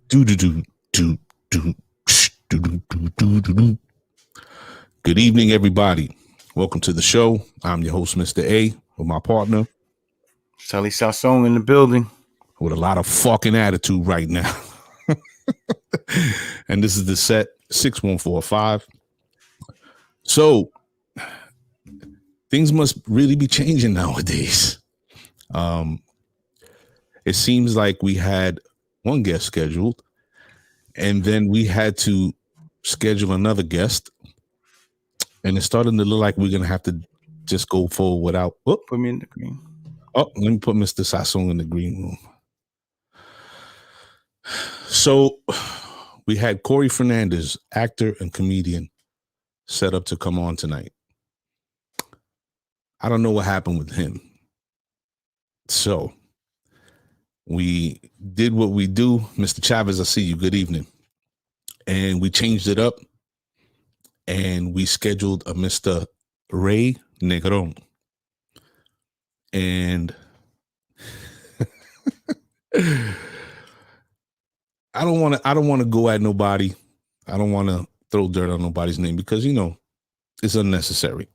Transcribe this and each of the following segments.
Do do do do do do do do do do. Good evening, everybody. Welcome to the show. I'm your host, Mr. A, with my partner Sally Sasson in the building. with a lot of fucking attitude right now. And this is the set 6145. So things must really be changing nowadays. It seems like we had one guest scheduled, and then we had to schedule another guest, and it's starting to look like we're gonna have to just go forward without. Put me in the green. Oh, let me put Mr. Sasson in the green room. So we had Corey Fernandez, actor and comedian, set up to come on tonight. I don't know what happened with him. So we did what we do. Mr. Chavez, I see you. Good evening. And we changed it up, and we scheduled a Mr. Ray Negron. And I don't want to go at nobody. I don't want to throw dirt on nobody's name because, you know, it's unnecessary.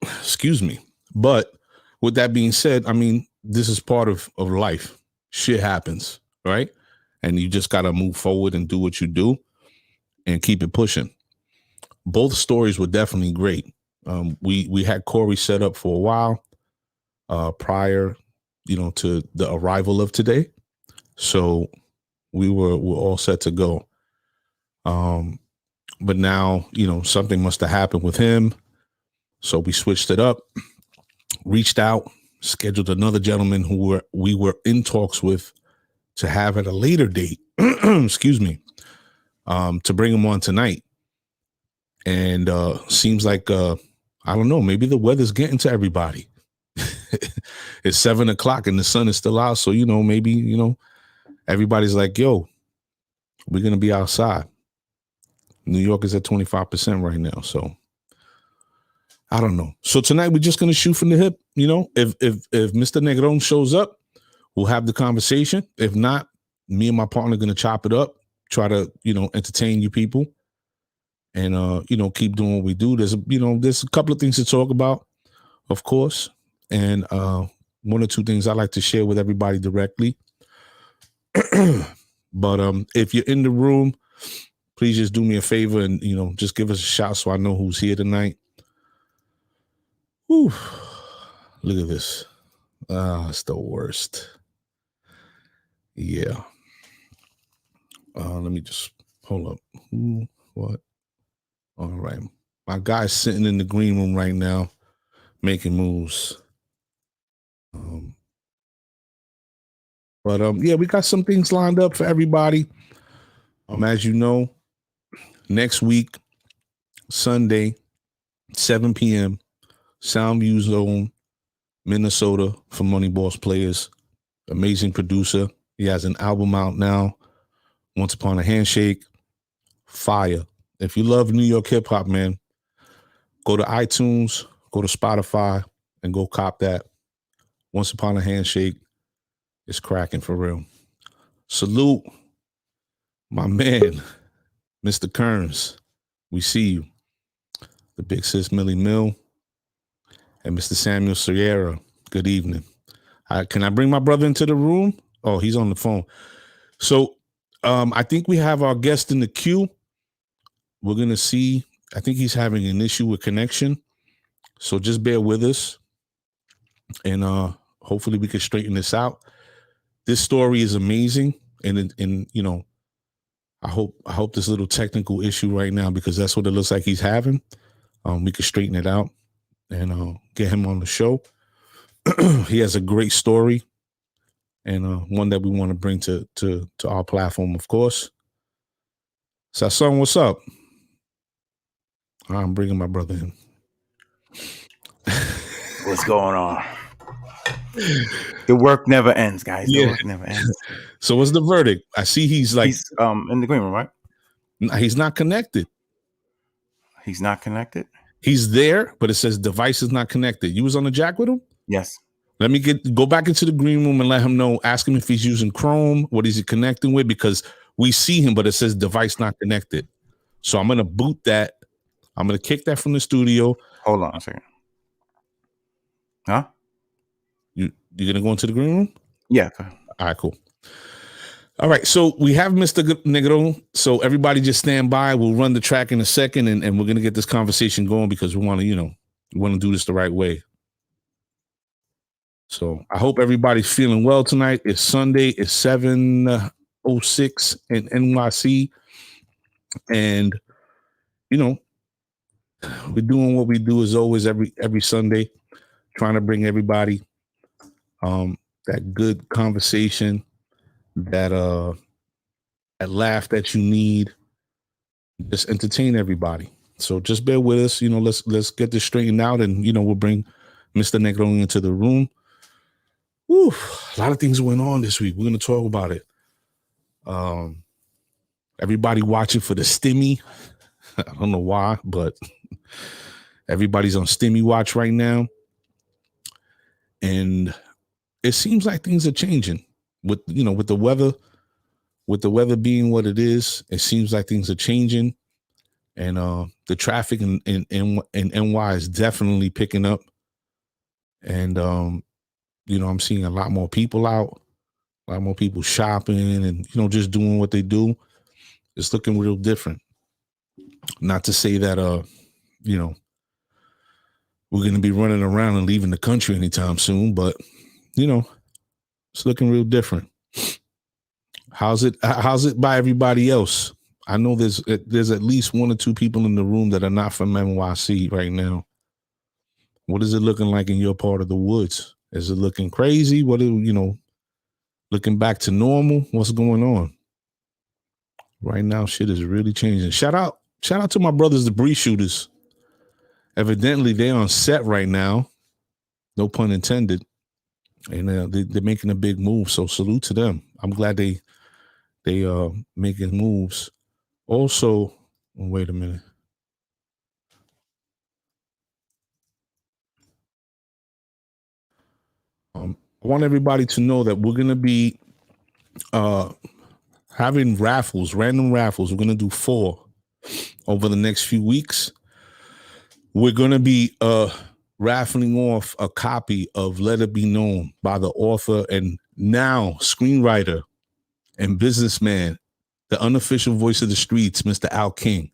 Excuse me. But with that being said, I mean, this is part of life. Shit happens, right? And you just got to move forward and do what you do and keep it pushing. Both stories were definitely great. We had Corey set up for a while prior, to the arrival of today. So we're all set to go. But now, something must have happened with him. So we switched it up, reached out, scheduled another gentleman who we were in talks with to have at a later date, excuse me, to bring him on tonight. And seems like, I don't know, maybe the weather's getting to everybody. It's 7 o'clock and the sun is still out. So, maybe, everybody's like, yo, we're going to be outside. New York is at 25% right now. So I don't know. So tonight we're just going to shoot from the hip. If Mr. Negron shows up, we'll have the conversation. If not, me and my partner are going to chop it up, try to, entertain you people and, keep doing what we do. There's a couple of things to talk about, of course. And one or two things I like to share with everybody directly. But if you're in the room, please just do me a favor and, just give us a shout so I know who's here tonight. Whew. Look at this. It's the worst. Yeah. Let me just hold up. Who? What? All right. My guy's sitting in the green room right now making moves. But yeah, we got some things lined up for everybody. As you know, next week, Sunday, 7 p.m., Soundview Zone, Minnesota for Money Boss Players. Amazing producer. He has an album out now, Once Upon a Handshake. Fire. If you love New York hip hop, man, go to iTunes, go to Spotify, and go cop that. Once Upon a Handshake. It's cracking for real. Salute my man, Mr. Kearns. We see you. The big sis Millie Mill and Mr. Samuel Sierra. Good evening. Can I bring my brother into the room? Oh, he's on the phone. So I think we have our guest in the queue. We're going to see. I think he's having an issue with connection. So just bear with us. And hopefully we can straighten this out. This story is amazing. And I hope this little technical issue right now, because that's what it looks like he's having. We can straighten it out and get him on the show. He has a great story and one that we want to bring to our platform, of course. Sasson, what's up? I'm bringing my brother in. What's going on? The work never ends, guys. The work never ends. So what's the verdict? I see he's in the green room, right? He's not connected. He's not connected? He's there, but it says device is not connected. You was on the jack with him? Yes. Let me go back into the green room and let him know. Ask him if he's using Chrome. What is he connecting with? Because we see him, but it says device not connected. So I'm gonna boot that. I'm gonna kick that from the studio. Hold on a second. Huh? You're gonna go into the green room? Yeah. All right, cool. All right, so we have Mr. Negron. So everybody just stand by. We'll run the track in a second, and we're gonna get this conversation going because we want to, we want to do this the right way. So I hope everybody's feeling well tonight. It's Sunday. It's 7:06 in NYC, and we're doing what we do as always every Sunday, trying to bring everybody that good conversation, that laugh that you need, just entertain everybody. So just bear with us. Let's get this straightened out, and we'll bring Mr. Negron into the room. Whew, a lot of things went on this week. We're going to talk about it. Everybody watching for the stimmy. I don't know why, but everybody's on stimmy watch right now. And it seems like things are changing with the weather being what it is. It seems like things are changing, and the traffic in NY is definitely picking up. And I'm seeing a lot more people out, a lot more people shopping, and just doing what they do. It's looking real different. Not to say that we're going to be running around and leaving the country anytime soon, but it's looking real different. How's it by everybody else? I know there's at least one or two people in the room that are not from NYC right now. What is it looking like in your part of the woods? Is it looking crazy? What looking back to normal? What's going on? Right now, shit is really changing. Shout out to my brothers, the Bree Shooters. Evidently, they're on set right now. No pun intended. And they're making a big move. So salute to them. I'm glad they making moves. Also, wait a minute. I want everybody to know that we're gonna be having random raffles. We're gonna do 4 over the next few weeks. We're gonna be raffling off a copy of Let It Be Known by the author and now screenwriter and businessman, the unofficial voice of the streets, Mr. Al King.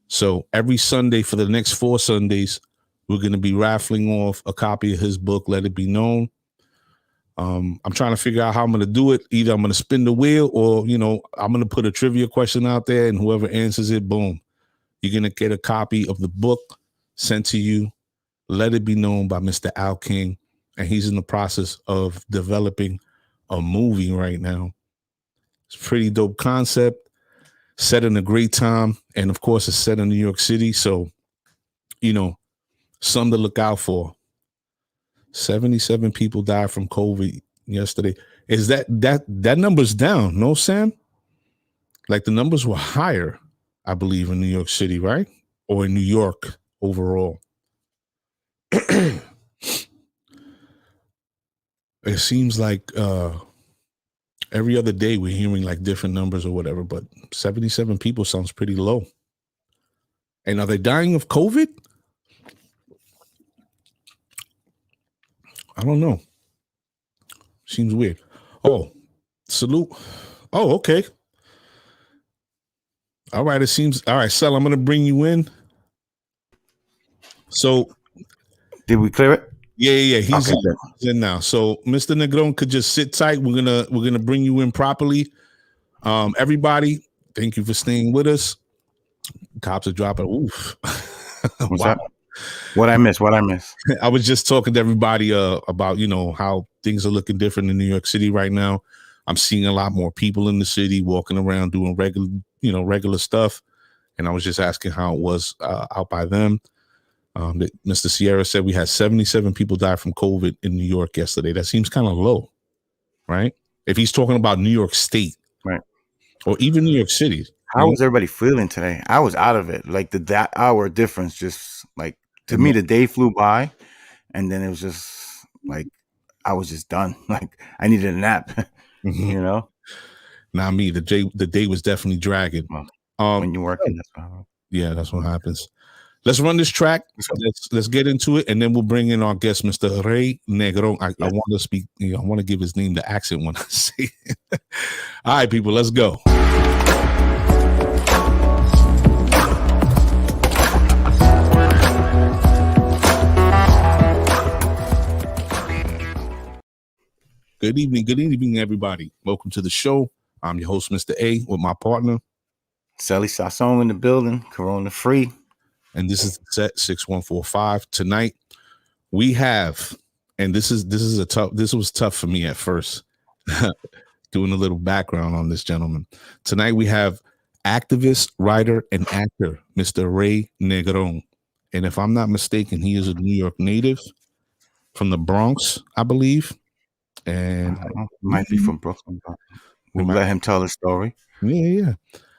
So every Sunday for the next 4 Sundays, we're going to be raffling off a copy of his book, Let It Be Known. I'm trying to figure out how I'm going to do it. Either I'm going to spin the wheel or, I'm going to put a trivia question out there, and whoever answers it, boom, you're going to get a copy of the book sent to you, Let It Be Known by Mr. Al King. And he's in the process of developing a movie right now. It's a pretty dope concept, set in a great time. And of course, it's set in New York City. So, something to look out for. 77 people died from COVID yesterday. Is that number's down? No, Sam? Like the numbers were higher, I believe, in New York City, right? Or in New York overall. It seems like every other day we're hearing like different numbers or whatever, but 77 people sounds pretty low. And are they dying of COVID? I don't know. Seems weird. Oh, salute. Oh, okay. All right. It seems all right. Sel, I'm gonna bring you in. So, did we clear it? Yeah. He's in now. So, Mr. Negron could just sit tight. We're gonna bring you in properly. Everybody, thank you for staying with us. Cops are dropping. Oof. What's wow. Up? What I miss? I was just talking to everybody about how things are looking different in New York City right now. I'm seeing a lot more people in the city walking around doing regular stuff, and I was just asking how it was out by them. That Mr. Sierra said we had 77 people die from COVID in New York yesterday. That seems kind of low, right? If he's talking about New York State, right, or even New York City. How was everybody feeling today? I was out of it. Like that hour difference, just like to me, the day flew by, and then it was just like I was just done. Like I needed a nap. You know. Now me, the day was definitely dragging. Well, when you're working, that's what yeah, that's what happens. Let's run this track. Let's get into it, and then we'll bring in our guest, Mr. Rey Negron. I want to speak. I want to give his name the accent when I say it. All right, people, let's go. Good evening, everybody. Welcome to the show. I'm your host, Mr. A, with my partner, Sally Sasson in the building, Corona free. And this is set 6145. Tonight we have, and this was tough for me at first, doing a little background on this gentleman. Tonight we have activist, writer, and actor, Mr. Rey Negron. And if I'm not mistaken, he is a New York native from the Bronx, I believe. And might be from Brooklyn, but we'll let him tell the story. Yeah.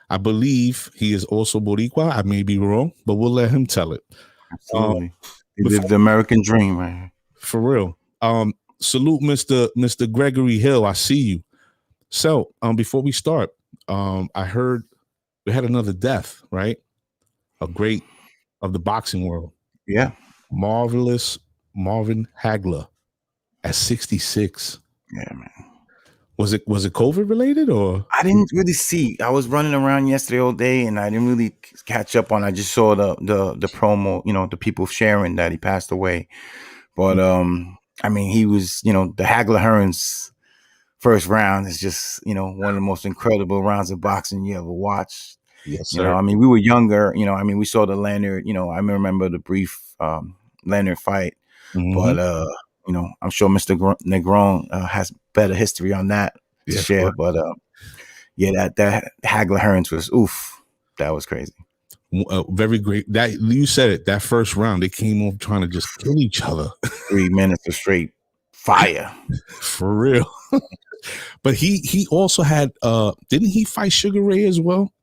I believe he is also Boricua. I may be wrong, but we'll let him tell it. Absolutely. He lived the American dream, right? For real. Salute Mr. Gregory Hill. I see you. So before we start, I heard we had another death, right? A great of the boxing world. Yeah. Marvelous Marvin Hagler at 66. Yeah, man. Was it COVID related or? I didn't really see. I was running around yesterday all day and I didn't really catch up on. I just saw the promo, the people sharing that he passed away. But I mean, he was, the Hagler Hearns first round is just, one of the most incredible rounds of boxing you ever watched. Yes, sir. I mean, we were younger, we saw the Leonard, I remember the brief Leonard fight. Mm-hmm. But I'm sure Mr. Negron has better history on that to share. But that Hagler Hearns was that was crazy. Very great. That you said it. That first round, they came off trying to just kill each other. 3 minutes of straight fire, for real. But he also had. Didn't he fight Sugar Ray as well?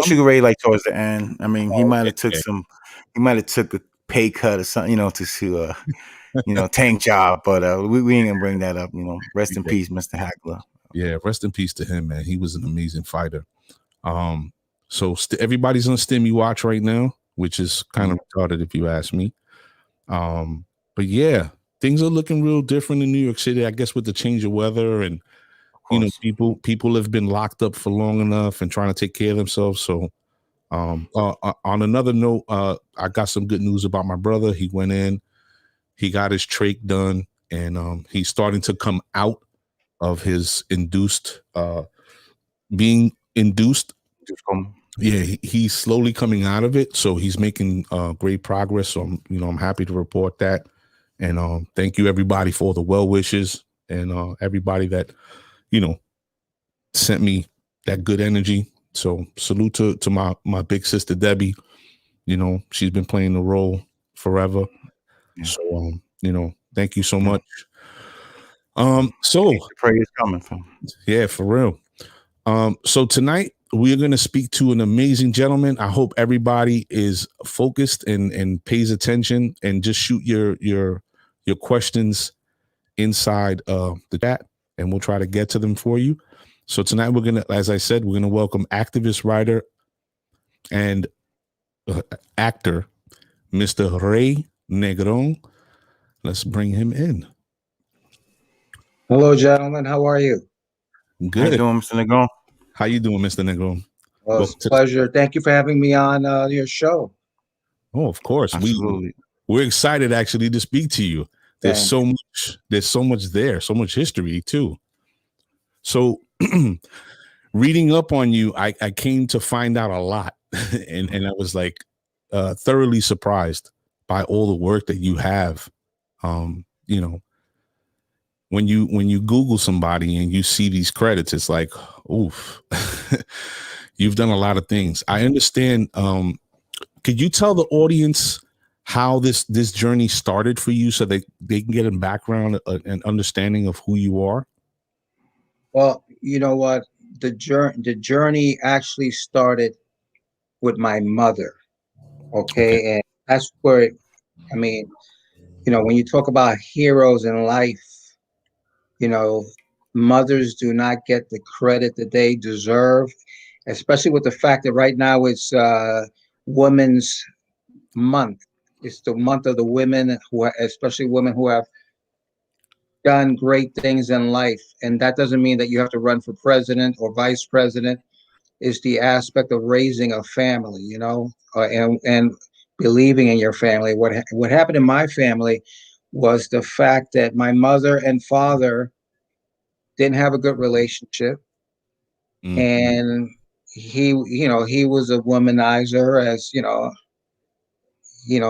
Sugar Ray like towards the end. I mean, he might have took some. He might have took a pay cut or something, to tank job, but we ain't gonna bring that up. Rest in peace, Mr. Hagler. Yeah, rest in peace to him, man. He was an amazing fighter. So everybody's on Stimmy Watch right now, which is kind of retarded if you ask me. But yeah, things are looking real different in New York City, I guess, with the change of weather and people have been locked up for long enough and trying to take care of themselves. So on another note, I got some good news about my brother. He went in. He got his trach done, and he's starting to come out of his being induced. Yeah, he's slowly coming out of it, so he's making great progress. So I'm happy to report that, and thank you everybody for the well wishes and everybody that sent me that good energy. So salute to my big sister Debbie. She's been playing the role forever. Yeah. So thank you so much. So the praise coming from. Yeah, for real. So tonight we are going to speak to an amazing gentleman. I hope everybody is focused and pays attention and just shoot your questions inside the chat, and we'll try to get to them for you. So tonight we're gonna, as I said, we're gonna welcome activist, writer, and actor, Mr. Rey Negron. Let's bring him in. Hello, gentlemen. How are you? Good. How you doing, Mr. Negron? How you doing, Mr. Negron? Well, it's a pleasure. Thank you for having me on your show. Oh, of course. Absolutely. We're excited actually to speak to you. There's so much there, so much history too. So reading up on you, I came to find out a lot, and I was like thoroughly surprised by all the work that you have. When you Google somebody and you see these credits, it's like, oof, you've done a lot of things. I understand. Could you tell the audience how this journey started for you so they can get a background and understanding of who you are? Well, you know what? The journey actually started with my mother. Okay. And that's where, when you talk about heroes in life, You know, mothers do not get the credit that they deserve, especially with the fact that right now it's Women's Month. It's the month of the women who are, especially women who have done great things in life. And that doesn't mean that you have to run for president or vice president. It's the aspect of raising a family, you know, and believing in your family. What happened in my family was the fact that my mother and father didn't have a good relationship, and he was a womanizer, as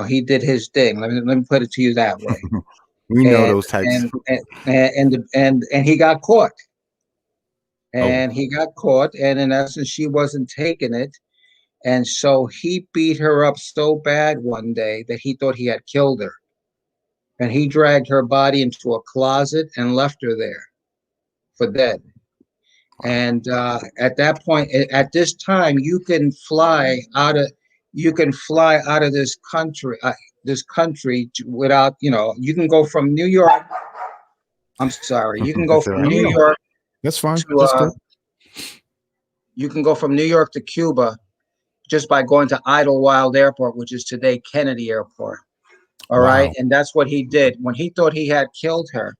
he did his thing. Let me put it to you that way. We know And those types. and he got caught. Oh, And he got caught, and in essence, she wasn't taking it. And so he beat her up so bad one day that he thought he had killed her. And he dragged her body into a closet and left her there for dead. And at that point, at this time, you can fly out of this country without, you can go from New York. I'm sorry, you can go That's all from right. New York that's fine. to That's good. you can go from New York to Cuba just by going to Idlewild Airport, which is today Kennedy Airport. All right. Wow. And that's what he did. When he thought he had killed her,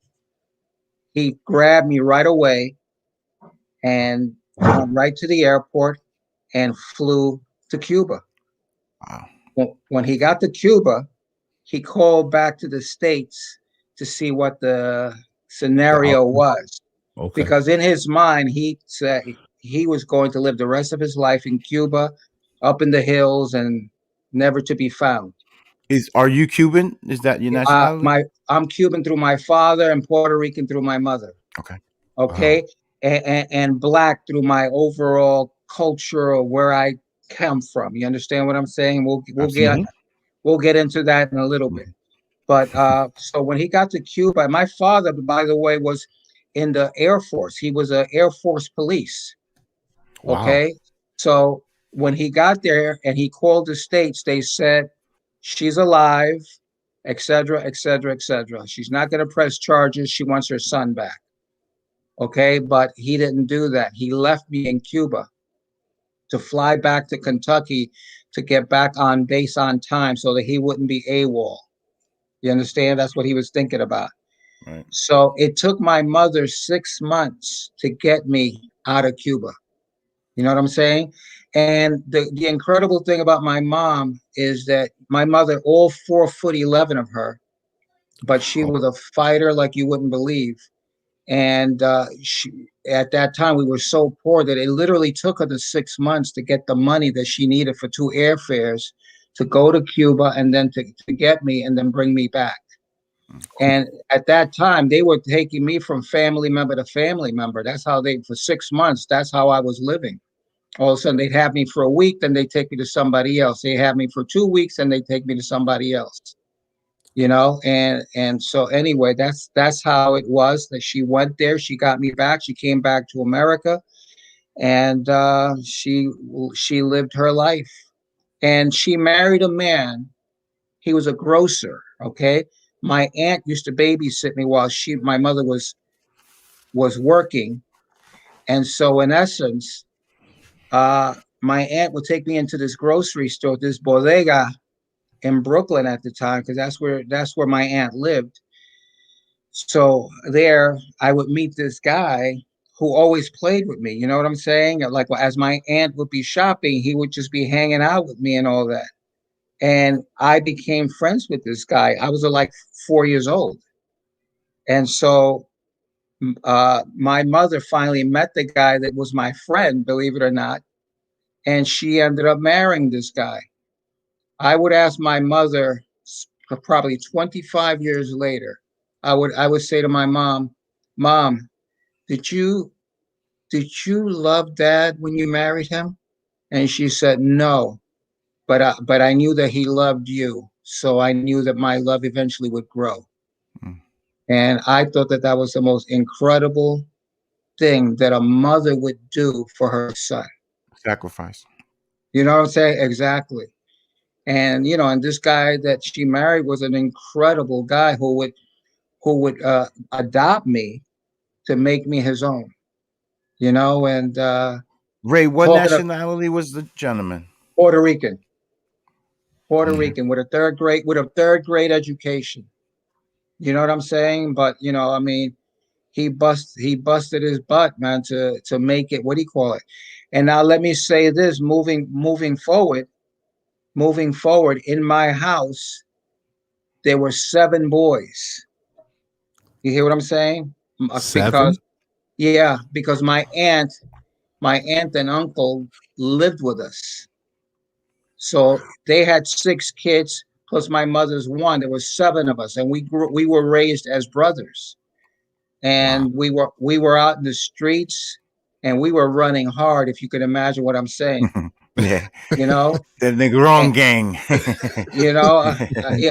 he grabbed me right away and went right to the airport and flew to Cuba. Wow. When he got to Cuba, he called back to the States to see what the scenario was. Okay. Because in his mind, he said he was going to live the rest of his life in Cuba, up in the hills, and never to be found. Are you Cuban? Is that your nationality? I'm Cuban through my father and Puerto Rican through my mother. Okay. Okay, and black through my overall culture or where I come from. You understand what I'm saying? We'll get into that in a little bit. But so when he got to Cuba, my father, by the way, was in the Air Force. He was an Air Force police. Wow. Okay, so when he got there and he called the States, they said she's alive, etc., etc., etc. She's not going to press charges. She wants her son back. Okay, but he didn't do that. He left me in Cuba to fly back to Kentucky to get back on base on time so that he wouldn't be AWOL. You understand? That's what he was thinking about. Right. So it took my mother 6 months to get me out of Cuba. You know what I'm saying? And the incredible thing about my mom is that my mother, all 4'11" of her, but she was a fighter like you wouldn't believe. And at that time, we were so poor that it literally took her the 6 months to get the money that she needed for 2 airfares to go to Cuba and then to get me and then bring me back. And at that time, they were taking me from family member to family member. That's how for 6 months, that's how I was living. All of a sudden, they'd have me for a week, then they take me to somebody else. They have me for 2 weeks, and they take me to somebody else. And so anyway, that's how it was that she went there. She got me back. She came back to America, and she lived her life. And she married a man. He was a grocer. Okay, my aunt used to babysit me while my mother was working, and so in essence, my aunt would take me into this grocery store, this bodega in Brooklyn at the time, because that's where my aunt lived. So there, I would meet this guy who always played with me. You know what I'm saying? Like as my aunt would be shopping, he would just be hanging out with me and all that. And I became friends with this guy. I was like 4 years old, and so my mother finally met the guy that was my friend, believe it or not, and she ended up marrying this guy. I would ask my mother probably 25 years later. I would say to my mom, "Mom, did you love Dad when you married him?" And she said, "No, but I knew that he loved you, so I knew that my love eventually would grow." And I thought that was the most incredible thing that a mother would do for her son. Sacrifice. You know what I'm saying? Exactly. And and this guy that she married was an incredible guy who would adopt me to make me his own, you know, and Ray, what talking of nationality was the gentleman? Puerto Rican, Puerto Okay. Rican with a third grade education. You know what I'm saying? But you know, I mean, he busted his butt, man, to make it. What do you call it? And now let me say this: moving forward in my house, there were 7 boys. You hear what I'm saying? Seven? Because yeah, because my aunt and uncle lived with us, so they had 6 kids plus my mother's one. There was 7 of us, and we were raised as brothers. Wow. And we were out in the streets, and we were running hard, if you can imagine what I'm saying, Yeah. you know. The And, Negron gang. you know,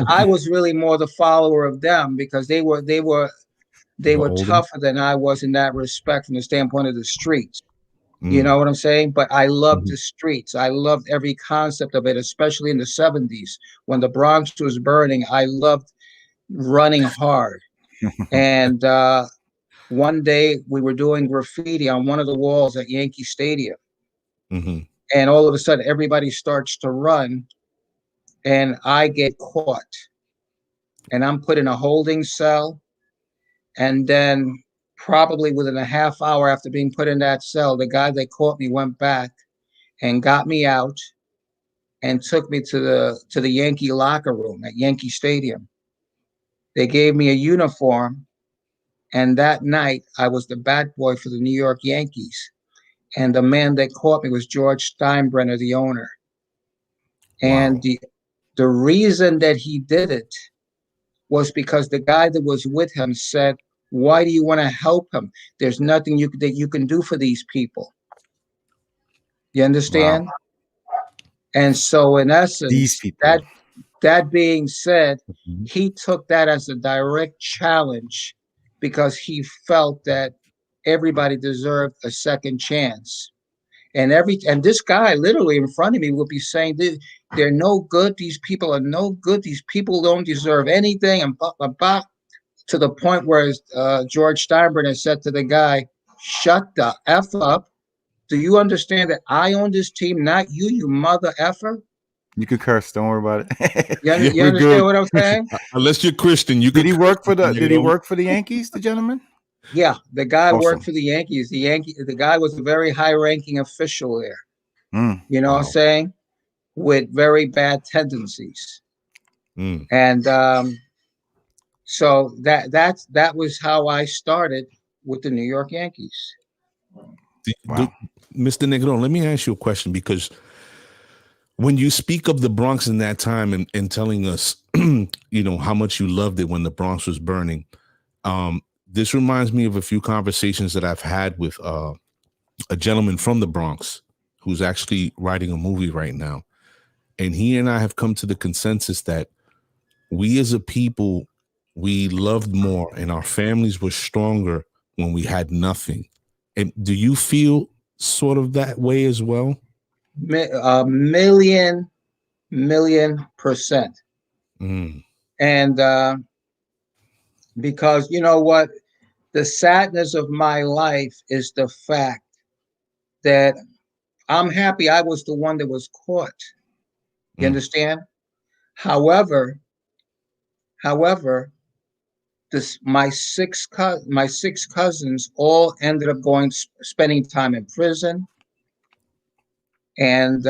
I was really more the follower of them because they The were older? tougher than I was in that respect from the standpoint of the streets. You Mm. know what I'm saying? But I loved Mhm. the streets. I loved every concept of it, especially in the 70s when the Bronx was burning. I loved running hard. And one day we were doing graffiti on one of the walls at Yankee Stadium. Mhm. And all of a sudden, everybody starts to run, and I get caught. And I'm put in a holding cell. And then, probably within a half hour after being put in that cell, the guy that caught me went back and got me out and took me to the Yankee locker room at Yankee Stadium. They gave me a uniform, and that night I was the bat boy for the New York Yankees. And the man that caught me was George Steinbrenner, the owner. And Wow. the reason that he did it was because the guy that was with him said, "Why do you want to help him? There's nothing that you can do for these people." You Wow. understand? And so, in These essence, people. that being said, Mhm. he took that as a direct challenge because he felt that everybody deserved a second chance. And this guy literally in front of me would be saying, they're no good. These people are no good. These people don't deserve anything, and blah blah blah. To the point where George Steinbrenner said to the guy, "Shut the f up. Do you understand that I own this team, not you, you mother effer?" You could curse. Don't worry about it. Yeah, You we're good. understand what I'm saying? Unless you're Christian, you Did could he curse, work for the? Mr. Did he Negron. work for the Yankees? The gentleman. Yeah, the guy worked Awesome. for the Yankees. The guy was a very high-ranking official there. Mm. You know what I'm Wow. saying? With very bad tendencies. Mm. And so that was how I started with the New York Yankees. Wow. Mr. Negron, let me ask you a question because when you speak of the Bronx in that time and telling us, how much you loved it when the Bronx was burning, this reminds me of a few conversations that I've had with a gentleman from the Bronx who's actually writing a movie right now. And he and I have come to the consensus that we as a people, we loved more and our families were stronger when we had nothing. And do you feel sort of that way as well? A million percent. Mm. And because you know what? The sadness of my life is the fact that I'm happy I was the one that was caught. You Mm. understand? However, my six cousins all ended up spending time in prison, and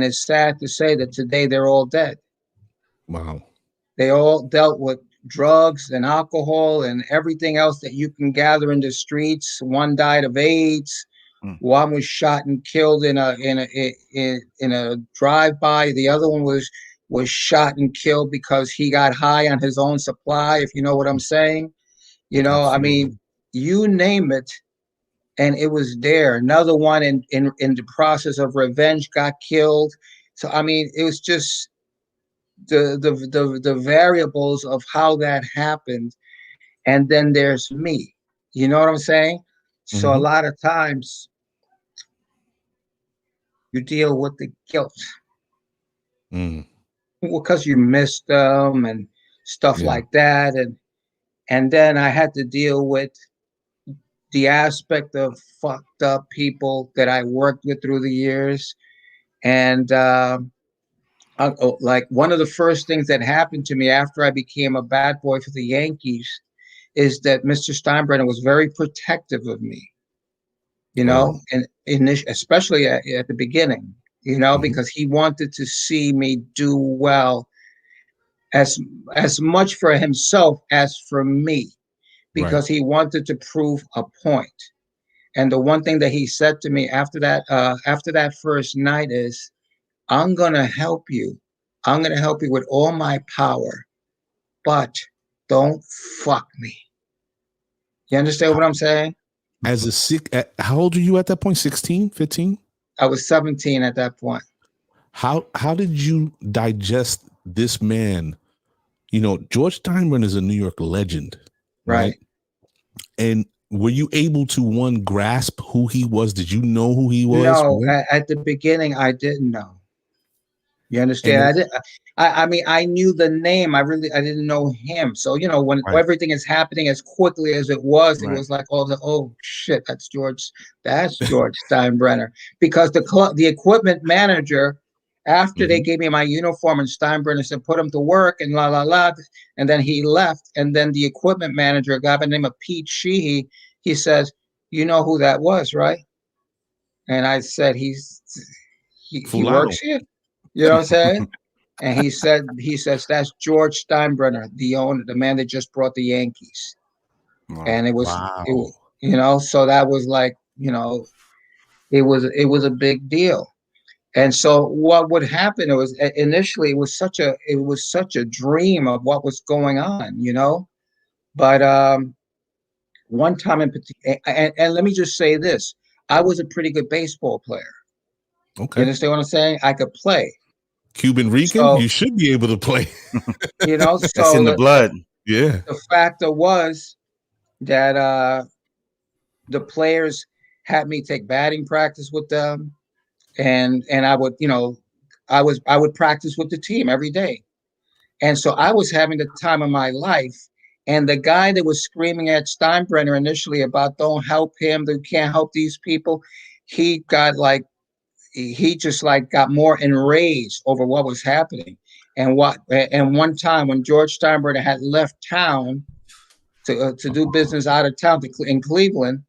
it's sad to say that today they're all dead. Wow. They all dealt with drugs and alcohol and everything else that you can gather in the streets. One died of AIDS. Mm. One was shot and killed in a drive-by. The other one was shot and killed because he got high on his own supply, if you know what I'm saying. I Absolutely. mean, you name it, and it was there. Another one in the process of revenge got killed. So I mean, it was just the variables of how that happened. And then there's me. You know what I'm saying? So a Mm-hmm. lot of times you deal with the guilt Mm. because you missed them and stuff Yeah. like that. And then I had to deal with the aspect of fucked up people that I worked with through the years. And like one of the first things that happened to me after I became a bad boy for the Yankees is that Mr. Steinbrenner was very protective of me, and especially at the beginning, because he wanted to see me do well as much for himself as for me, because he wanted to prove a point. And the one thing that he said to me after that first night is, I'm gonna help you. I'm gonna help you with all my power, but don't fuck me. You understand what I'm saying? How old are you at that point? 16, 15? I was 17 at that point. How did you digest this man? George Steinbrenner is a New York legend, right? And were you able to grasp who he was? Did you know who he was? No, at the beginning I didn't know. You understand? I mean, I knew the name. I didn't know him. So, when everything is happening as quickly as it was like, oh shit, that's George Steinbrenner. Because the equipment manager, after they gave me my uniform and Steinbrenner said, put him to work and la, la, la. And then he left. And then the equipment manager, a guy by the name of Pete Sheehy, he says, you know who that was, right? And I said, he works here. You know what I'm saying? And he says, that's George Steinbrenner, the man that just brought the Yankees. Wow. And it was, so that was like, it was a big deal. And so what would happen, it was initially, it was such a dream of what was going on, but one time in particular, and let me just say this, I was a pretty good baseball player. Okay. You understand what I'm saying? I could play. Cuban Rican, you should be able to play. So that's in the blood. Yeah. The factor was that the players had me take batting practice with them, and I would, I would practice with the team every day, and so I was having the time of my life. And the guy that was screaming at Steinbrenner initially about don't help him, they can't help these people, he just got more enraged over what was happening. And one time when George Steinbrenner had left town to do business out of town in Cleveland,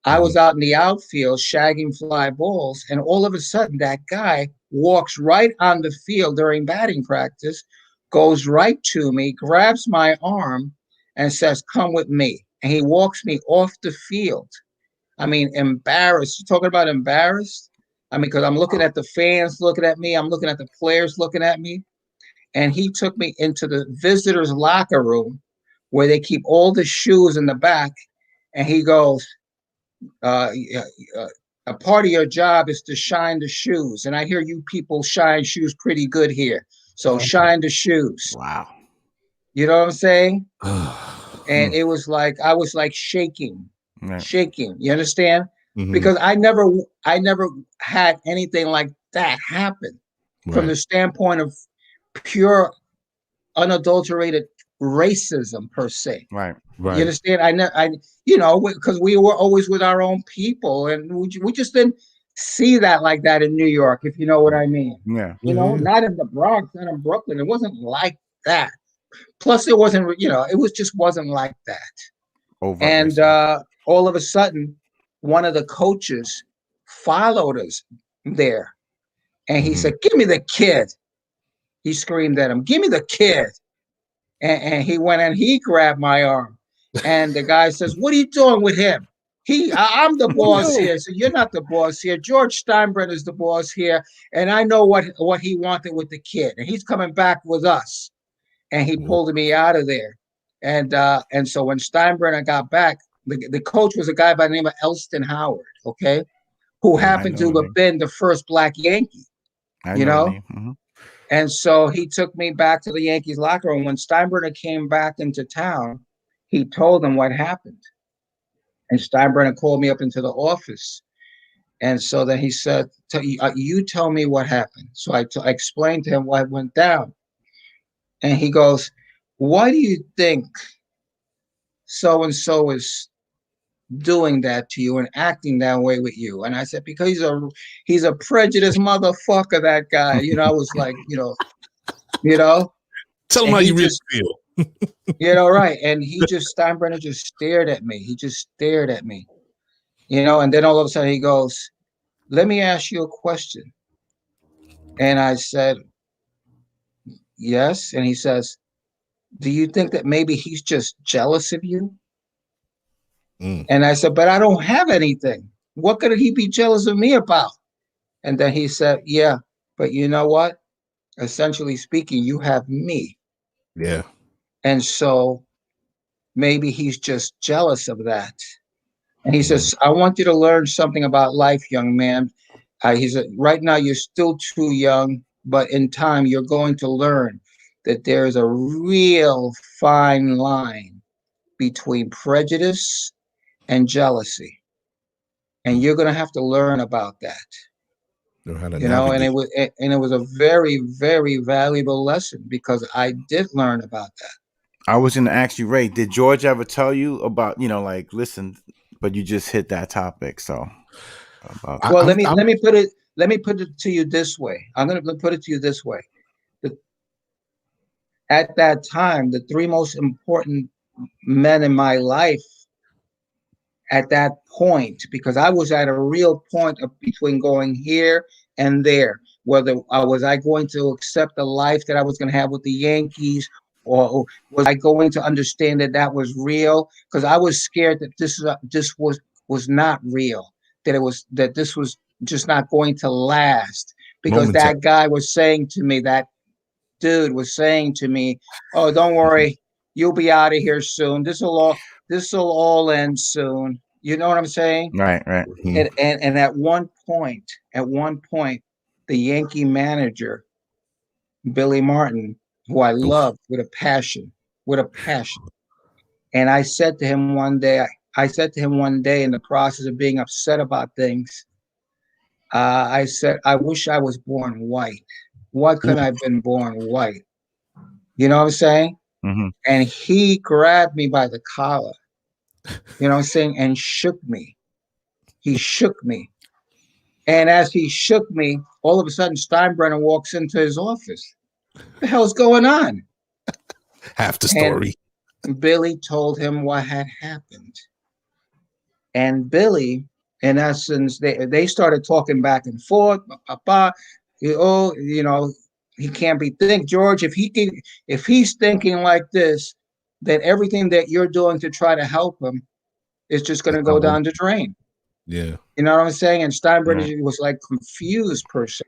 I was out in the outfield shagging fly balls, and all of a sudden that guy walks right on the field during batting practice, goes right to me, grabs my arm, and says, "Come with me." And he walks me off the field. I mean, embarrassed. You're talking about embarrassed? I mean, because I'm looking at the fans looking at me, I'm looking at the players looking at me. And he took me into the visitors' locker room where they keep all the shoes in the back. And he goes, a part of your job is to shine the shoes. And I hear you people shine shoes pretty good here. So shine the shoes. Wow. You know what I'm saying? And it was like, I was like shaking. You understand? Because I never had anything like that happen from the standpoint of pure, unadulterated racism per se. Right. You understand? Because we were always with our own people, and we just didn't see that like that in New York, if you know what I mean. Yeah. Not in the Bronx, not in Brooklyn. It wasn't like that. Plus, it wasn't. It just wasn't like that. And all of a sudden, one of the coaches followed us there, and he said, "Give me the kid." He screamed at him, "Give me the kid." And he went and he grabbed my arm. And the guy says, "What are you doing with him? I'm the boss here." So you're not the boss here. George Steinbrenner is the boss here. And I know what he wanted with the kid. And he's coming back with us. And he pulled me out of there. And so when Steinbrenner got back, the coach was a guy by the name of Elston Howard, okay, who happened to have been the first black Yankee, you know? And so he took me back to the Yankees locker room. When Steinbrenner came back into town, he told them what happened. And Steinbrenner called me up into the office. And so then he said, "You tell me what happened." So I explained to him what went down. And he goes, "Why do you think so-and-so is doing that to you and acting that way with you? And I said, because he's a prejudiced motherfucker, that guy. I was like, you know, Tell them and how he you really just, feel. right. And Steinbrenner just stared at me. He just stared at me, and then all of a sudden he goes, let me ask you a question. And I said, yes. And he says, do you think that maybe he's just jealous of you? And I said, but I don't have anything. What could he be jealous of me about? And then he said, yeah, but you know what? Essentially speaking, you have me. Yeah. And so maybe he's just jealous of that. And he says, I want you to learn something about life, young man. He said, right now you're still too young, but in time you're going to learn that there is a real fine line between prejudice and jealousy. And you're going to have to learn about that. Know how to And navigate. it was a very, very valuable lesson because I did learn about that. I was going to ask you, Ray, did George ever tell you about, like, listen, but you just hit that topic. So, well, let me put it to you this way. I'm going to put it to you this way. At that time, the three most important men in my life at that point, because I was at a real point of between going here and there, whether was I going to accept the life that I was going to have with the Yankees, or was I going to understand that was real? Because I was scared that this was not real, that this was just not going to last, because Momentary. that guy was saying to me, that dude was saying to me, oh, don't worry, you'll be out of here soon. This will all end soon. You know what I'm saying? Right. Mm-hmm. And at one point, the Yankee manager, Billy Martin, who I loved with a passion. And I said to him one day in the process of being upset about things, I said, I wish I was born white. Why couldn't I have been born white? You know what I'm saying? Mm-hmm. And he grabbed me by the collar, you know what I'm saying, and shook me. He shook me. And as he shook me, all of a sudden Steinbrenner walks into his office. What the hell's going on? Half the story. And Billy told him what had happened. And Billy, in essence, they started talking back and forth. He can't be George, if he's thinking like this, then everything that you're doing to try to help him is just going to go down the drain. Yeah. You know what I'm saying? And Steinbrenner was like confused per se.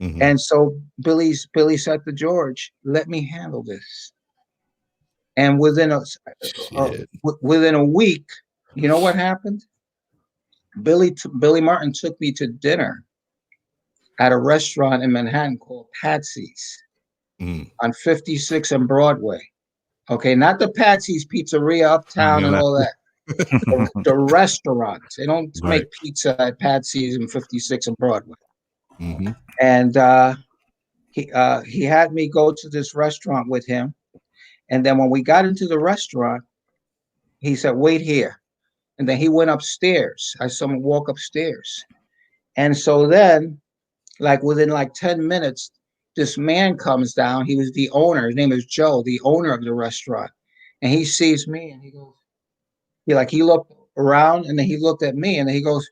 Mm-hmm. And so Billy said to George, let me handle this. And within a week, you know what happened? Billy Martin took me to dinner at a restaurant in Manhattan called Patsy's on 56 and Broadway. Okay, not the Patsy's Pizzeria uptown and all that. The restaurant. They don't make pizza at Patsy's and 56 and Broadway. Mm-hmm. And he had me go to this restaurant with him. And then when we got into the restaurant, he said, wait here. And then he went upstairs. I saw him walk upstairs. And so then, like within like 10 minutes, this man comes down. He was the owner. His name is Joe, the owner of the restaurant. And he sees me and he goes, he looked around and then he looked at me and then he goes,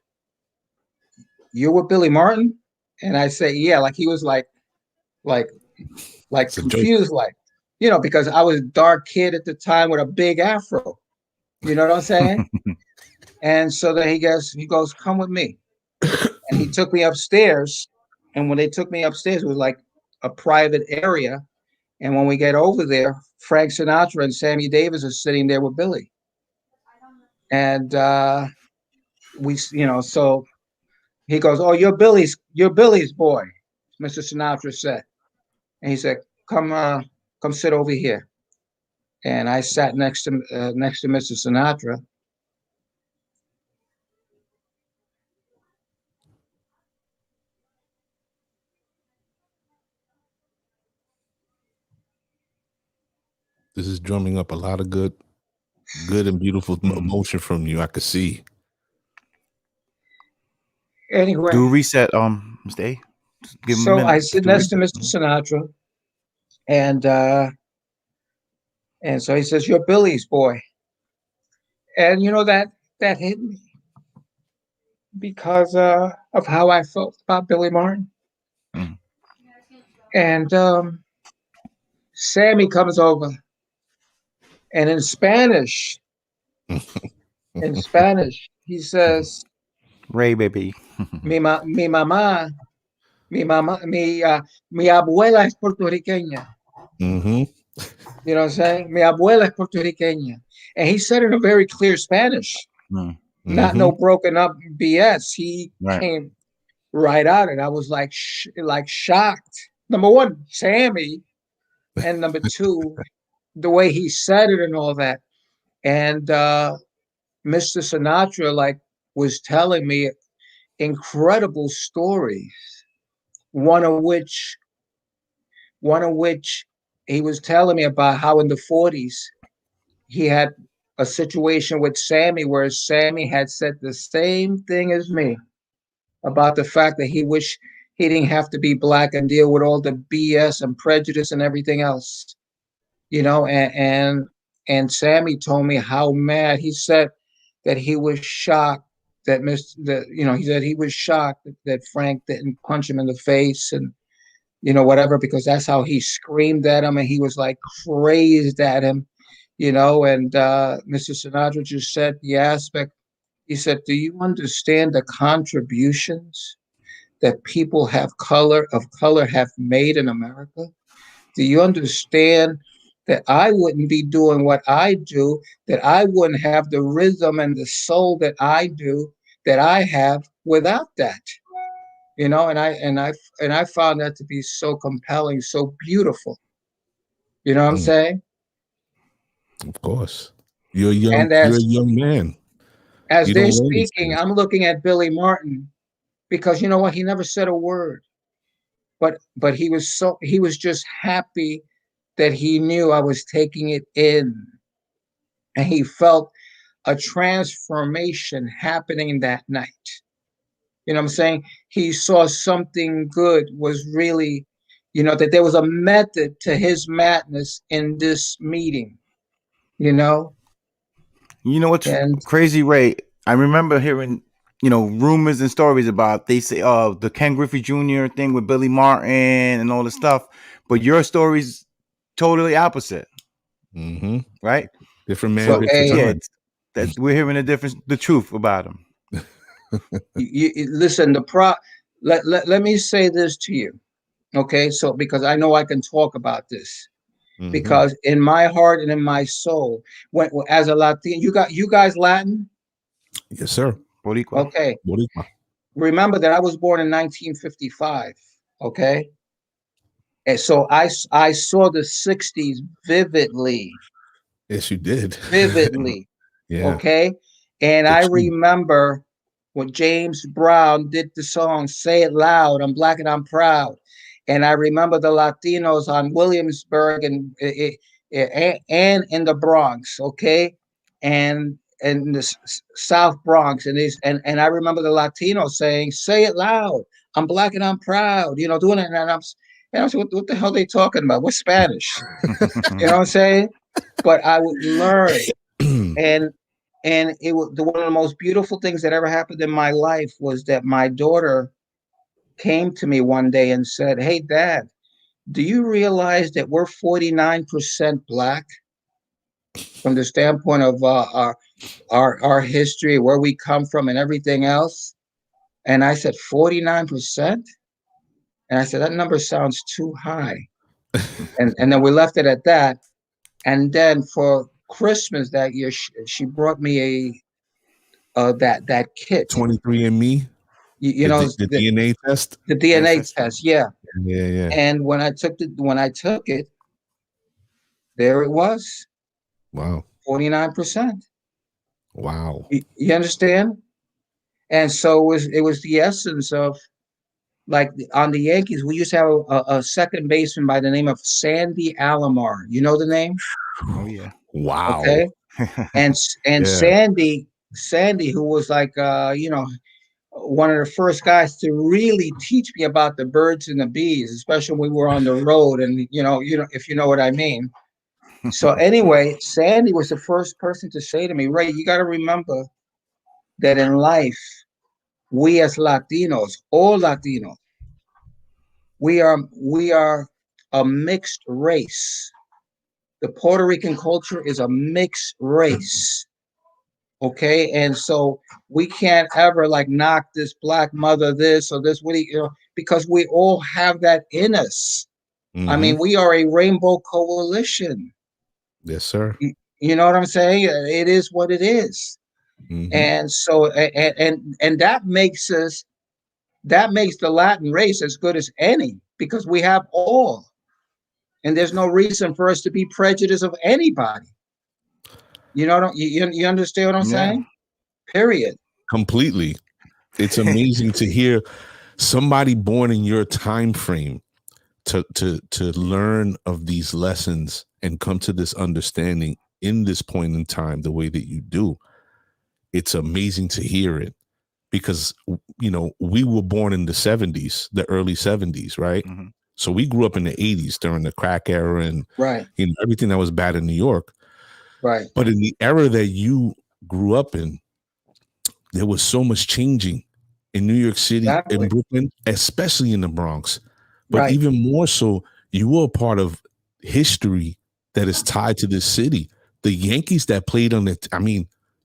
you're with Billy Martin? And I say, yeah, like he was like confused, like, because I was a dark kid at the time with a big afro. You know what I'm saying? And so then he goes, come with me. And he took me upstairs. And when they took me upstairs, it was like a private area. And when we get over there, Frank Sinatra and Sammy Davis are sitting there with Billy. And so he goes, oh, you're Billy's boy, Mr. Sinatra said. And he said, come sit over here. And I sat next to Mr. Sinatra. This is drumming up a lot of good good and beautiful emotion from you. I could see. Anyway, Do a reset, Mr. A. Just give him a so minute. I Just sit do a next to reset. Mr. Sinatra, and so he says, "You're Billy's boy," and you know that hit me because of how I felt about Billy Martin. Mm. And Sammy comes over, and in Spanish, he says, Ray, baby. mi mamá, mi abuela es puertorriqueña." Mm-hmm. You know what I'm saying? Mi abuela es puertorriqueña. And he said in a very clear Spanish, Mm. not Mm-hmm. no broken up BS. He Right. came right out, and I was like shocked. Number one, Sammy, and number two, the way he said it and all that. And Mr. Sinatra was telling me incredible stories. One of which he was telling me about how in the 40s he had a situation with Sammy where Sammy had said the same thing as me about the fact that he wished he didn't have to be black and deal with all the BS and prejudice and everything else. You know, and Sammy told me how mad he said that he was shocked that he said he was shocked that Frank didn't punch him in the face and whatever, because that's how he screamed at him and he was like crazed at him, and Mr. Sinatra just said the aspect. He said, "Do you understand the contributions that people of color have made in America? Do you understand that I wouldn't be doing what I do, that I wouldn't have the rhythm and the soul that I do, that I have without that?" And I found that to be so compelling, so beautiful. You know what I'm saying? Of course. You're And a young man. as You they're don't know these speaking, things. I'm looking at Billy Martin, because you know what? He never said a word, but he was just happy that he knew I was taking it in, and he felt a transformation happening that night. You know what I'm saying? He saw something good was really, that there was a method to his madness in this meeting, you know? You know what's And crazy, Ray? I remember hearing, rumors and stories about they say, the Ken Griffey Jr. thing with Billy Martin and all this stuff, but your story's totally opposite, Mm-hmm. right? Different man, So different okay, yeah, time. that we're hearing the truth about him. listen, let me say this to you, okay? So, because I know I can talk about this, Mm-hmm. because in my heart and in my soul, when as a Latino, you guys Latin, Yes, sir. Boricua. okay? Boricua. Remember that I was born in 1955, okay? And so I saw the 60s vividly, Yes, you did. vividly, Yeah. okay? And The I truth. remember when James Brown did the song "Say It Loud," "I'm Black and I'm Proud." And I remember the Latinos on Williamsburg and in the Bronx, okay? And the South Bronx, and I remember the Latinos saying, "Say it loud, I'm black and I'm proud," doing it. And I'm saying, what the hell are they talking about? What's Spanish? You know what I'm saying? But I would learn, and it was one of the most beautiful things that ever happened in my life was that my daughter came to me one day and said, "Hey, Dad, do you realize that we're 49% black from the standpoint of our history, where we come from, and everything else?" And I said, 49%? And I said, that number sounds too high. And then we left it at that. And then for Christmas that year, she brought me that kit. 23 and Me, You know, the DNA test. the Yes, DNA that's true. test, yeah. Yeah. And when I took it, there it was, Wow. 49%. Wow. You understand? And so it was the essence of, like, on the Yankees, we used to have a second baseman by the name of Sandy Alomar. You know the name? Oh yeah. Wow. Okay. and Yeah. Sandy, who was like one of the first guys to really teach me about the birds and the bees, especially when we were on the road, and if you know what I mean. So anyway, Sandy was the first person to say to me, Ray, you got to remember that in life, we as Latinos, all Latinos, we are a mixed race. The Puerto Rican culture is a mixed race. Okay. And so we can't ever like knock this black mother, this or this, because we all have that in us. I Mm-hmm. mean, we are a rainbow coalition. Yes, sir. You know what I'm saying? It is what it is. Mm-hmm. And so, and that makes the Latin race as good as any, because we have all, and there's no reason for us to be prejudiced of anybody. You understand what I'm Yeah. saying? Period. Completely. It's amazing to hear somebody born in your time frame to learn of these lessons and come to this understanding in this point in time the way that you do. It's amazing to hear it, because we were born in the 70s, the early 70s, right? Mm-hmm. So we grew up in the 80s during the crack era and Right. everything that was bad in New York. Right. But in the era that you grew up in, there was so much changing in New York City, Exactly. in Brooklyn, especially in the Bronx. But Right. even more so, you were a part of history that is tied to this city. The Yankees that played on it,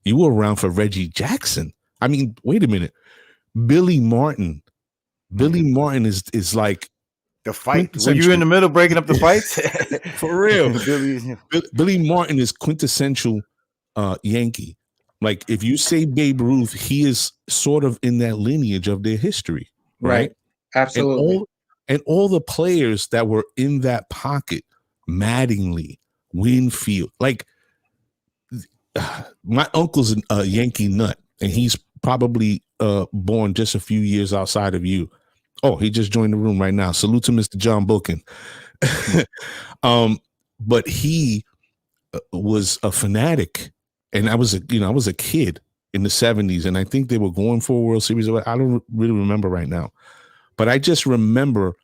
you were around for Reggie Jackson. I mean, wait a minute. Billy Martin. Billy Martin is like the fight. Were you in the middle breaking up the fights? For real. Billy Martin is quintessential Yankee. Like, if you say Babe Ruth, he is sort of in that lineage of their history, right? Absolutely. And all the players that were in that pocket, Mattingly, Winfield, like my uncle's a Yankee nut, and he's probably born just a few years outside of you. Oh, he just joined the room right now. Salute to Mr. John Bookin. But he was a fanatic, and I was a kid in the 70s, and I think they were going for a World Series. I don't really remember right now, but I just remember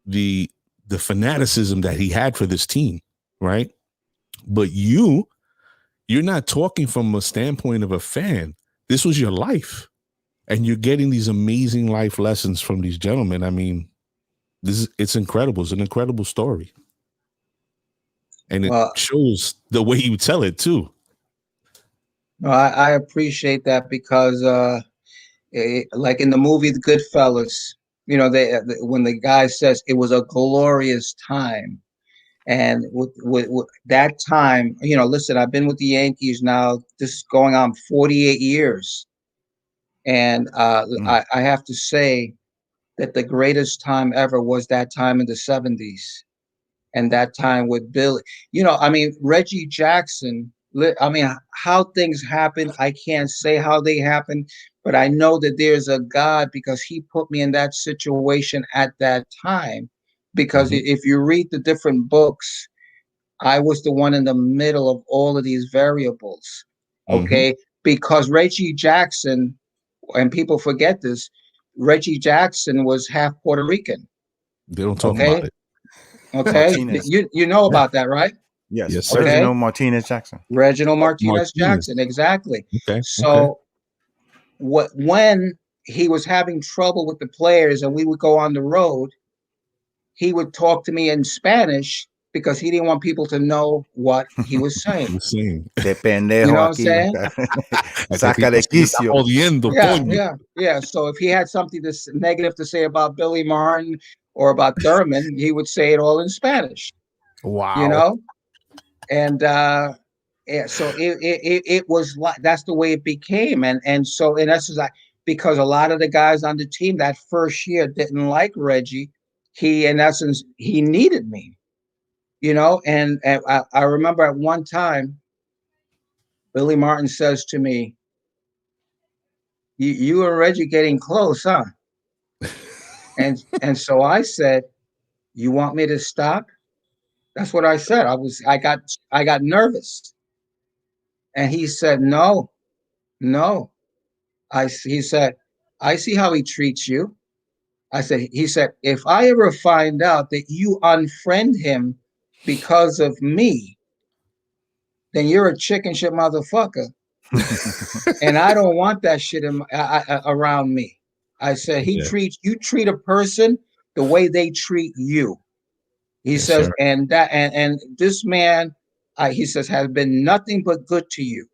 the fanaticism that he had for this team, right? But you're not talking from a standpoint of a fan. This was your life, and you're getting these amazing life lessons from these gentlemen. I mean, it's incredible. It's an incredible story. And it shows the way you tell it too. No, I appreciate that, because like in the movie The Goodfellas, when the guy says it was a glorious time, and with that time, listen, I've been with the Yankees now. This is going on 48 years, and I have to say that the greatest time ever was that time in the 70s. And that time with Billy, Reggie Jackson, how things happen, I can't say how they happen, but I know that there's a God, because he put me in that situation at that time. Because if you read the different books, I was the one in the middle of all of these variables. Okay. Because Reggie Jackson, and people forget this, Reggie Jackson was half Puerto Rican. They don't talk about it. Okay, you know about that, right? Yes, sir. Reginald Martinez Jackson. Reginald Martinez Jackson, exactly. Okay. So when he was having trouble with the players and we would go on the road, he would talk to me in Spanish, because he didn't want people to know what he was saying. De pendejo, you know what I'm saying? Saca de quicio. Yeah. So if he had something negative to say about Billy Martin or about Thurman, he would say it all in Spanish. Wow. And so it was like, that's the way it became. And so in essence, because a lot of the guys on the team that first year didn't like Reggie, he needed me. And I remember at one time, Billy Martin says to me, you and Reggie getting close, huh? And so I said, you want me to stop? That's what I said. I got nervous. And he said, no, no. He said, I see how he treats you. He said, if I ever find out that you unfriend him because of me, then you're a chicken shit motherfucker. And I don't want that shit around me. I said, Yeah. you treat a person the way they treat you. He Yes, says, sir. and this man, he says, has been nothing but good to you.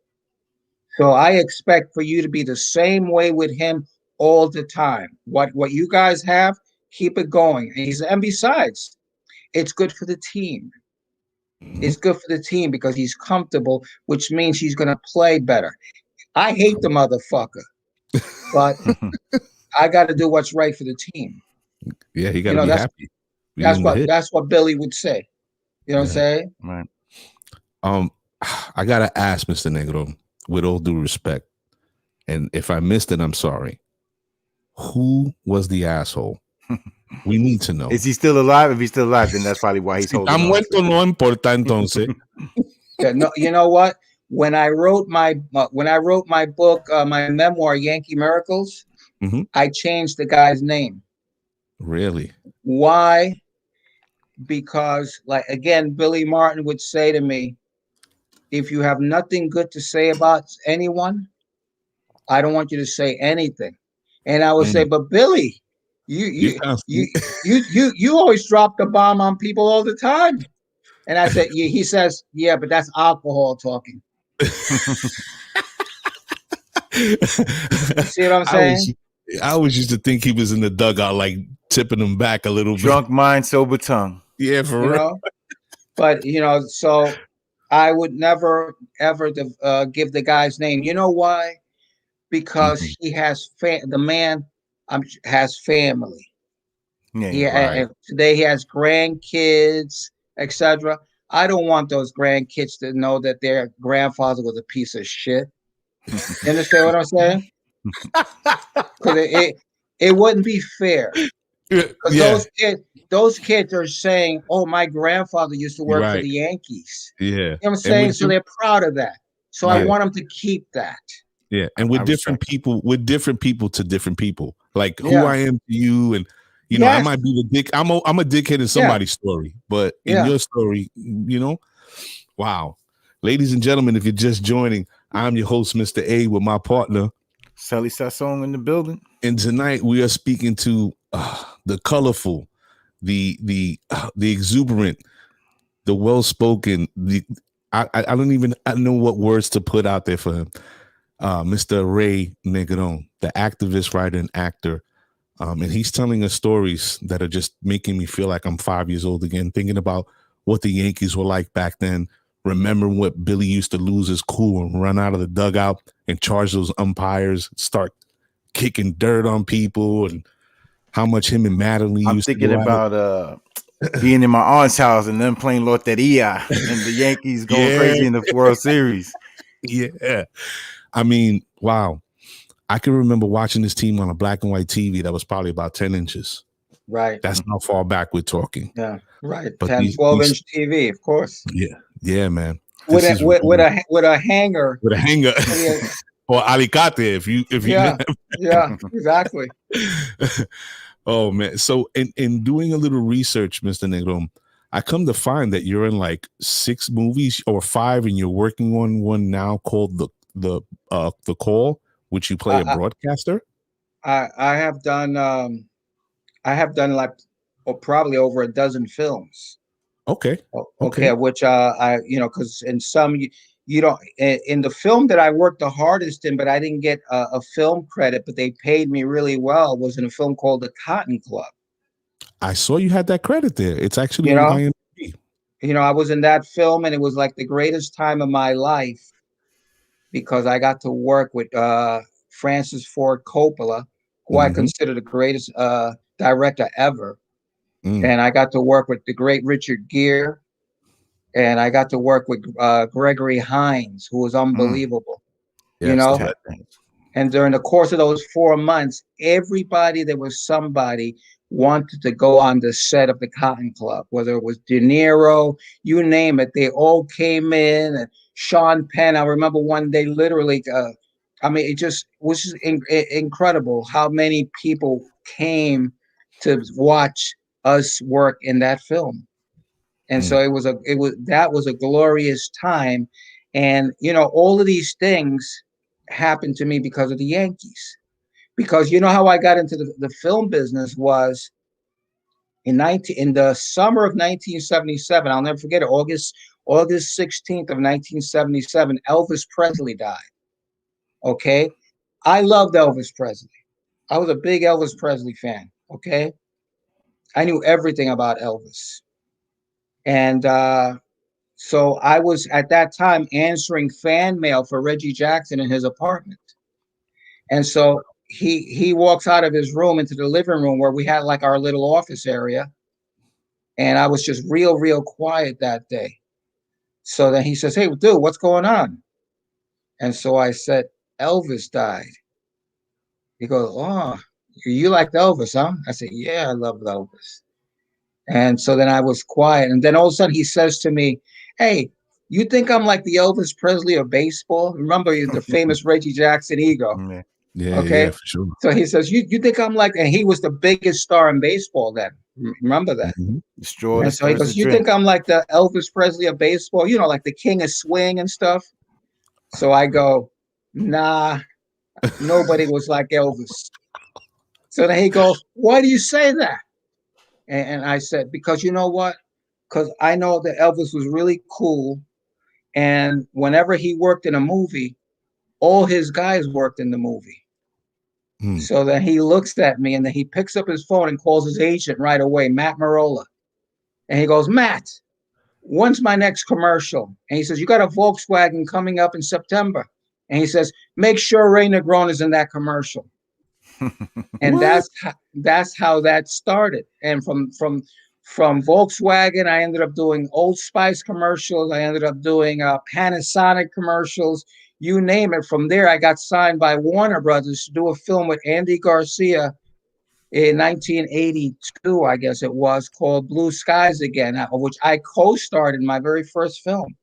So I expect for you to be the same way with him all the time. What you guys have, keep it going. And he said, and besides, it's good for the team. It's good for the team because he's comfortable, which means he's going to play better. I hate the motherfucker, but I got to do what's right for the team. Yeah, he got to be happy. That's what Billy would say. You know what I'm saying? Right. I gotta ask, Mr. Negro, with all due respect, and if I missed it, I'm sorry. Who was the asshole? We need to know. Is he still alive? If he's still alive, then that's probably why he's holding on. Muerto, no importa entonces. Yeah, no, you know what? When I wrote my book, my memoir, Yankee Miracles, I changed the guy's name. Really? Why? Because, like, again, Billy Martin would say to me, if you have nothing good to say about anyone, I don't want you to say anything. And I would say, but Billy, you always drop the bomb on people all the time. And I said, he says, yeah, but that's alcohol talking. See what I'm saying? I always used to think he was in the dugout, like tipping him back a little bit. Drunk mind, sober tongue. Yeah, for real. Know? But, so I would never, ever give the guy's name. You know why? Because he has the man has family. Yeah, today he has grandkids, etc. I don't want those grandkids to know that their grandfather was a piece of shit. You understand what I'm saying? Because it wouldn't be fair. Because those kids are saying, "Oh, my grandfather used to work for the Yankees." Yeah, you know what I'm saying. So they're proud of that. So I want them to keep that. Yeah, and with different people to different people, like who I am to you, and I might be the dick. I'm a dickhead in somebody's story, but in your story, wow, ladies and gentlemen, if you're just joining, I'm your host, Mr. A, with my partner, Sally Sassong, in the building, and tonight we are speaking to the colorful, the exuberant, the well-spoken, I don't even know what words to put out there for him. Mr. Ray Negron, the activist, writer, and actor. And he's telling us stories that are just making me feel like I'm 5 years old again, thinking about what the Yankees were like back then, remembering what Billy used to lose his cool and run out of the dugout and charge those umpires, start kicking dirt on people, and how much him and Madeline I'm used thinking to about being in my aunt's house and then playing Loteria and the Yankees going crazy in the World Series. Yeah. I mean, wow. I can remember watching this team on a black and white TV that was probably about 10 inches. Right. That's how far back we're talking. Yeah, right. But 10, 12-inch TV, of course. Yeah, man. With a hanger. With a hanger. Or alicate, if you yeah, exactly. Oh, man. So in doing a little research, Mr. Negron, I come to find that you're in like 6 movies or 5, and you're working on one now called The Call, which you play a broadcaster. I have done like probably over a dozen films. Okay. Which because in some you don't, in the film that I worked the hardest in, but I didn't get a film credit, but they paid me really well, was in a film called The Cotton Club. I saw you had that credit there. It's actually on IMDb. I was in that film, and it was like the greatest time of my life because I got to work with Francis Ford Coppola, who I consider the greatest director ever. And I got to work with the great Richard Gere, and I got to work with Gregory Hines, who was unbelievable. And during the course of those 4 months, everybody, there was somebody wanted to go on the set of the Cotton Club, whether it was De Niro, you name it. They all came in. And Sean Penn, I remember one day literally, I mean, it just was just incredible how many people came to watch us work in that film. And so that was a glorious time. And, you know, all of these things happened to me because of the Yankees. Because you know how I got into the film business was in the summer of 1977. I'll never forget it. August 16th of 1977, Elvis Presley died. Okay. I loved Elvis Presley. I was a big Elvis Presley fan. Okay. I knew everything about Elvis. And so I was at that time answering fan mail for Reggie Jackson in his apartment. And so he walks out of his room into the living room where we had like our little office area. And I was just real quiet that day. So then he says, "Hey, dude, what's going on?" And so I said, "Elvis died." He goes, "Oh, you like Elvis, huh?" I said, "Yeah, I love Elvis." And so then I was quiet. And then all of a sudden he says to me, "Hey, you think I'm like the Elvis Presley of baseball?" Remember the famous Reggie Jackson ego. Yeah, for sure. So he says, you think I'm like, and he was the biggest star in baseball then. Remember that? Destroy And so he goes, "You think I'm like the Elvis Presley of baseball? You know, like the king of swing and stuff?" So I go, "Nah, nobody was like Elvis." So then he goes, "Why do you say that?" And I said, "Because you know what? Because I know that Elvis was really cool. And whenever he worked in a movie, all his guys worked in the movie." So then he looks at me and then he picks up his phone and calls his agent right away, Matt Marola. And he goes, "Matt, when's my next commercial?" And he says, "You got a Volkswagen coming up in September." And he says, "Make sure Ray Negron is in that commercial." And that's how that started. And from Volkswagen, I ended up doing Old Spice commercials. I ended up doing Panasonic commercials. You name it. From there, I got signed by Warner Brothers to do a film with Andy Garcia in 1982, I guess it was, called Blue Skies Again, which I co-starred in my very first film.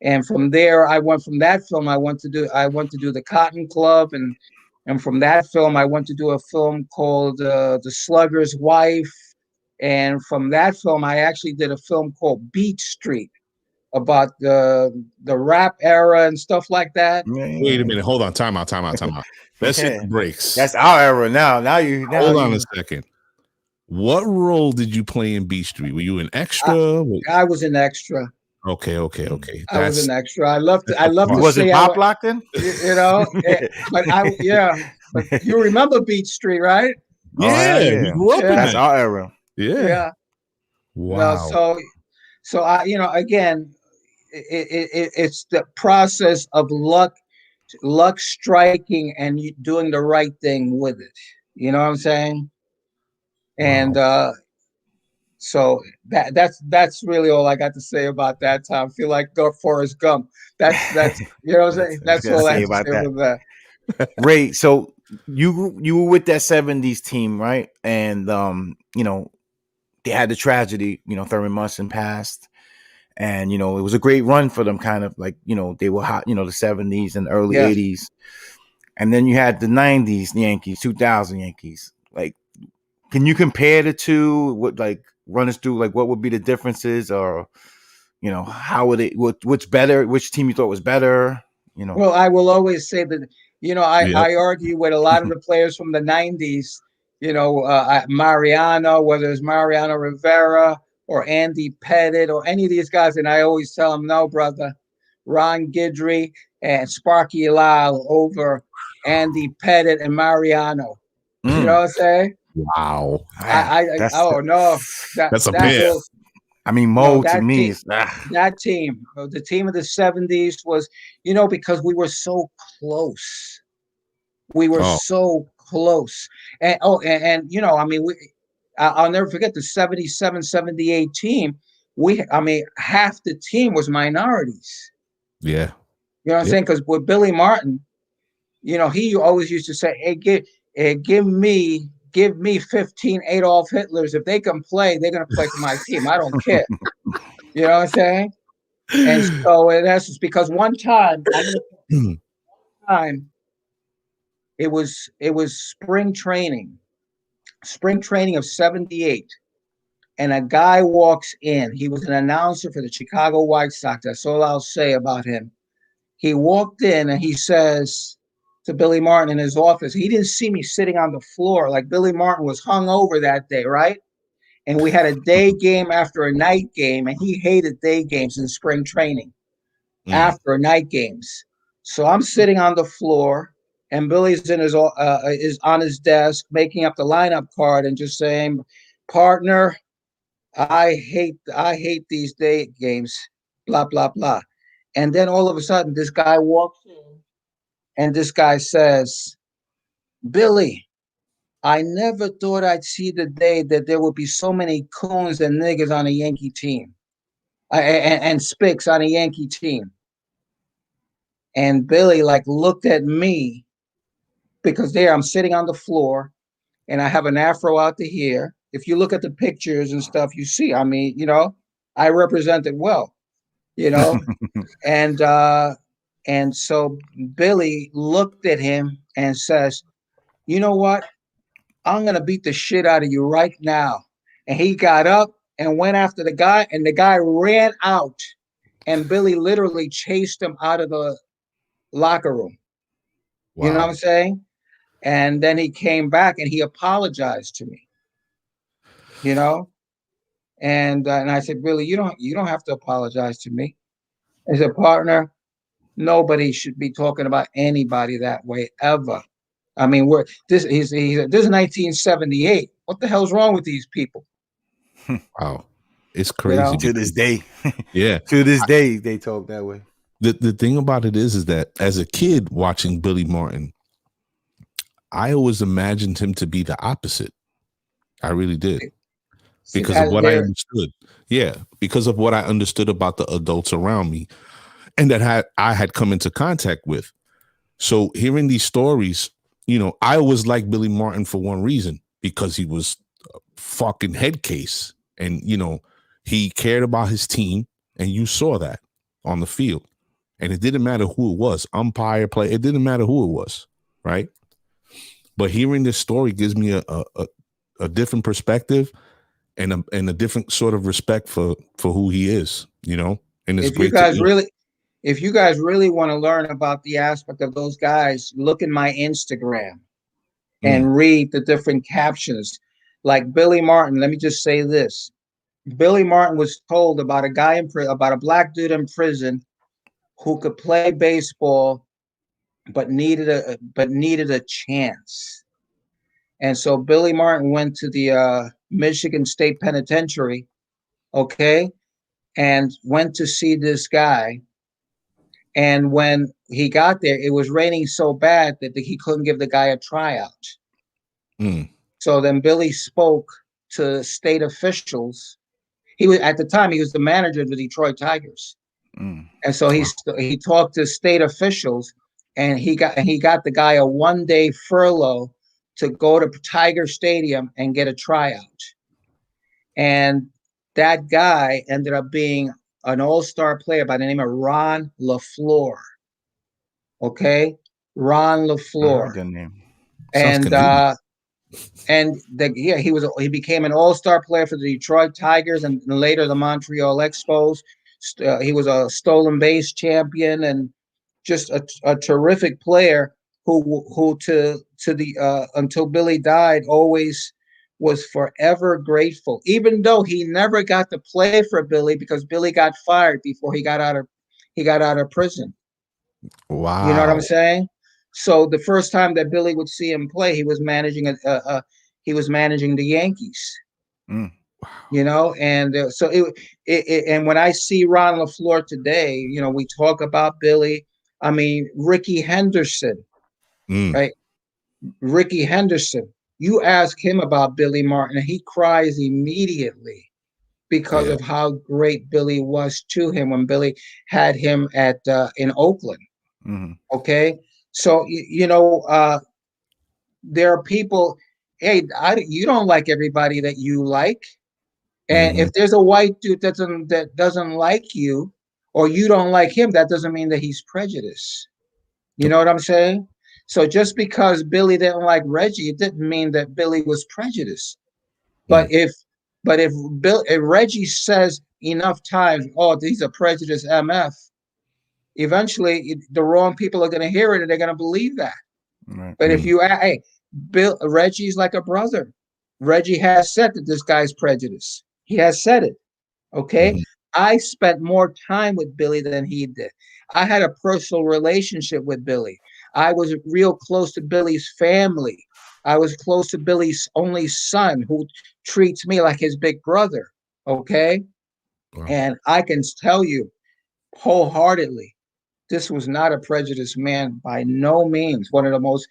And from there, I went from that film. I went to do the Cotton Club, and from that film, I went to do a film called The Slugger's Wife. And from that film, I actually did a film called Beat Street about the rap era and stuff like that. Wait a minute. Hold on. Time out. Let's hit the brakes. That's our era now. Hold on a second. What role did you play in Beat Street? Were you an extra? I was an extra. Okay. I was an extra. I love to was say it Pop Lock then? You know, but But you remember Beat Street, right? Yeah, you grew up in That's that. our era. Yeah. Wow. No, so I, again, it's the process of luck striking and you doing the right thing with it. You know what I'm saying? And so that's really all I got to say about that time. I feel like Forrest Gump. That's you know what I'm saying? That's all I have to say about that. Ray, so you were with that 70s team, right? And they had the tragedy, Thurman Munson passed. And it was a great run for them, kind of like, they were hot, the 70s and early 80s. And then you had the 90s Yankees, 2000 Yankees. Like, can you compare the two? What, like, run us through, like, what would be the differences, or, how would it, what's better? Which team you thought was better? Well, I will always say that, I argue with a lot of the players from the 90s, Mariano, whether it's Mariano Rivera or Andy Pettit or any of these guys. And I always tell them, no, brother, Ron Guidry and Sparky Lyle over Andy Pettit and Mariano. You know what I'm saying? Wow. That's a pair. I mean, Mo to me is that team, the team of the 70s was, because we were so close. We were so close. And I'll never forget the 77, 78 team. Half the team was minorities. Yeah. You know what I'm saying? Because with Billy Martin, he always used to say, "Hey, give me 15 Adolf Hitlers. If they can play, they're gonna play for my team. I don't care." You know what I'm saying? And so in essence, because one time, time it was spring training of '78, and a guy walks in. He was an announcer for the Chicago White Sox. That's all I'll say about him. He walked in and he says to Billy Martin in his office, he didn't see me sitting on the floor. Like Billy Martin was hung over that day, right? And we had a day game after a night game, and he hated day games in spring training after night games. So I'm sitting on the floor, and Billy's is on his desk making up the lineup card and just saying, "Partner, I hate these day games, blah blah blah." And then all of a sudden, this guy walks in, and this guy says, "Billy, I never thought I'd see the day that there would be so many coons and niggas on a Yankee team, and spicks on a Yankee team." And Billy like looked at me, because there I'm sitting on the floor and I have an afro out to here. If you look at the pictures and stuff, you see, I mean, I represented well, you know, and so Billy looked at him and says, "You know what? I'm gonna beat the shit out of you right now." And he got up and went after the guy, and the guy ran out, and Billy literally chased him out of the locker room. Wow. You know what I'm saying? And then he came back and he apologized to me, and I said, "Billy, you don't have to apologize to me." I said, "Partner, nobody should be talking about anybody that way ever. I mean, this is 1978. What the hell's wrong with these people?" Wow, it's crazy. To this day. Yeah. To this day, they talk that way. The thing about it is that as a kid watching Billy Martin, I always imagined him to be the opposite. I really did. Because of what I understood. Yeah. Because of what I understood about the adults around me and that I had come into contact with. So hearing these stories, I always liked Billy Martin for one reason, because he was a fucking head case. And, he cared about his team, and you saw that on the field. And it didn't matter who it was, umpire, play. It didn't matter who it was, right? But hearing this story gives me a different perspective and a different sort of respect for who he is, And it's great. If you guys really want to learn about the aspect of those guys, look in my Instagram and read the different captions. Like Billy Martin, let me just say this. Billy Martin was told about a guy about a black dude in prison who could play baseball but needed a chance. And so Billy Martin went to the Michigan State Penitentiary, okay, and went to see this guy. And when he got there, it was raining so bad that he couldn't give the guy a tryout. So then Billy spoke to state officials. At the time he was the manager of the Detroit Tigers, and so he talked to state officials, and he got the guy a 1-day furlough to go to Tiger Stadium and get a tryout. And that guy ended up being an all-star player by the name of Ron LaFleur. Okay, Ron LaFleur. Good name. He became an all-star player for the Detroit Tigers and later the Montreal Expos. He was a stolen base champion and just a terrific player who to the until Billy died always was forever grateful, even though he never got to play for Billy because Billy got fired before he got out of prison. Wow. You know what I'm saying? So the first time that Billy would see him play, he was managing the Yankees. Wow. And so and when I see Ron LaFleur today, we talk about Billy. I mean, Ricky Henderson, right? Ricky Henderson. You ask him about Billy Martin, and he cries immediately because of how great Billy was to him when Billy had him in Oakland. Okay, So there are people. Hey, you don't like everybody that you like, and Mhm. if there's a white dude that doesn't like you, or you don't like him, that doesn't mean that he's prejudiced. You know what I'm saying? So just because Billy didn't like Reggie, it didn't mean that Billy was prejudiced. But if Reggie says enough times, "Oh, these are prejudiced MF," eventually the wrong people are going to hear it and they're going to believe that. Right. But if you, hey, Reggie's like a brother. Reggie has said that this guy's prejudiced. He has said it. Okay. Mhm. I spent more time with Billy than he did. I had a personal relationship with Billy. I was real close to Billy's family. I was close to Billy's only son who treats me like his big brother. Okay. Wow. And I can tell you wholeheartedly, this was not a prejudiced man by no means. One of the most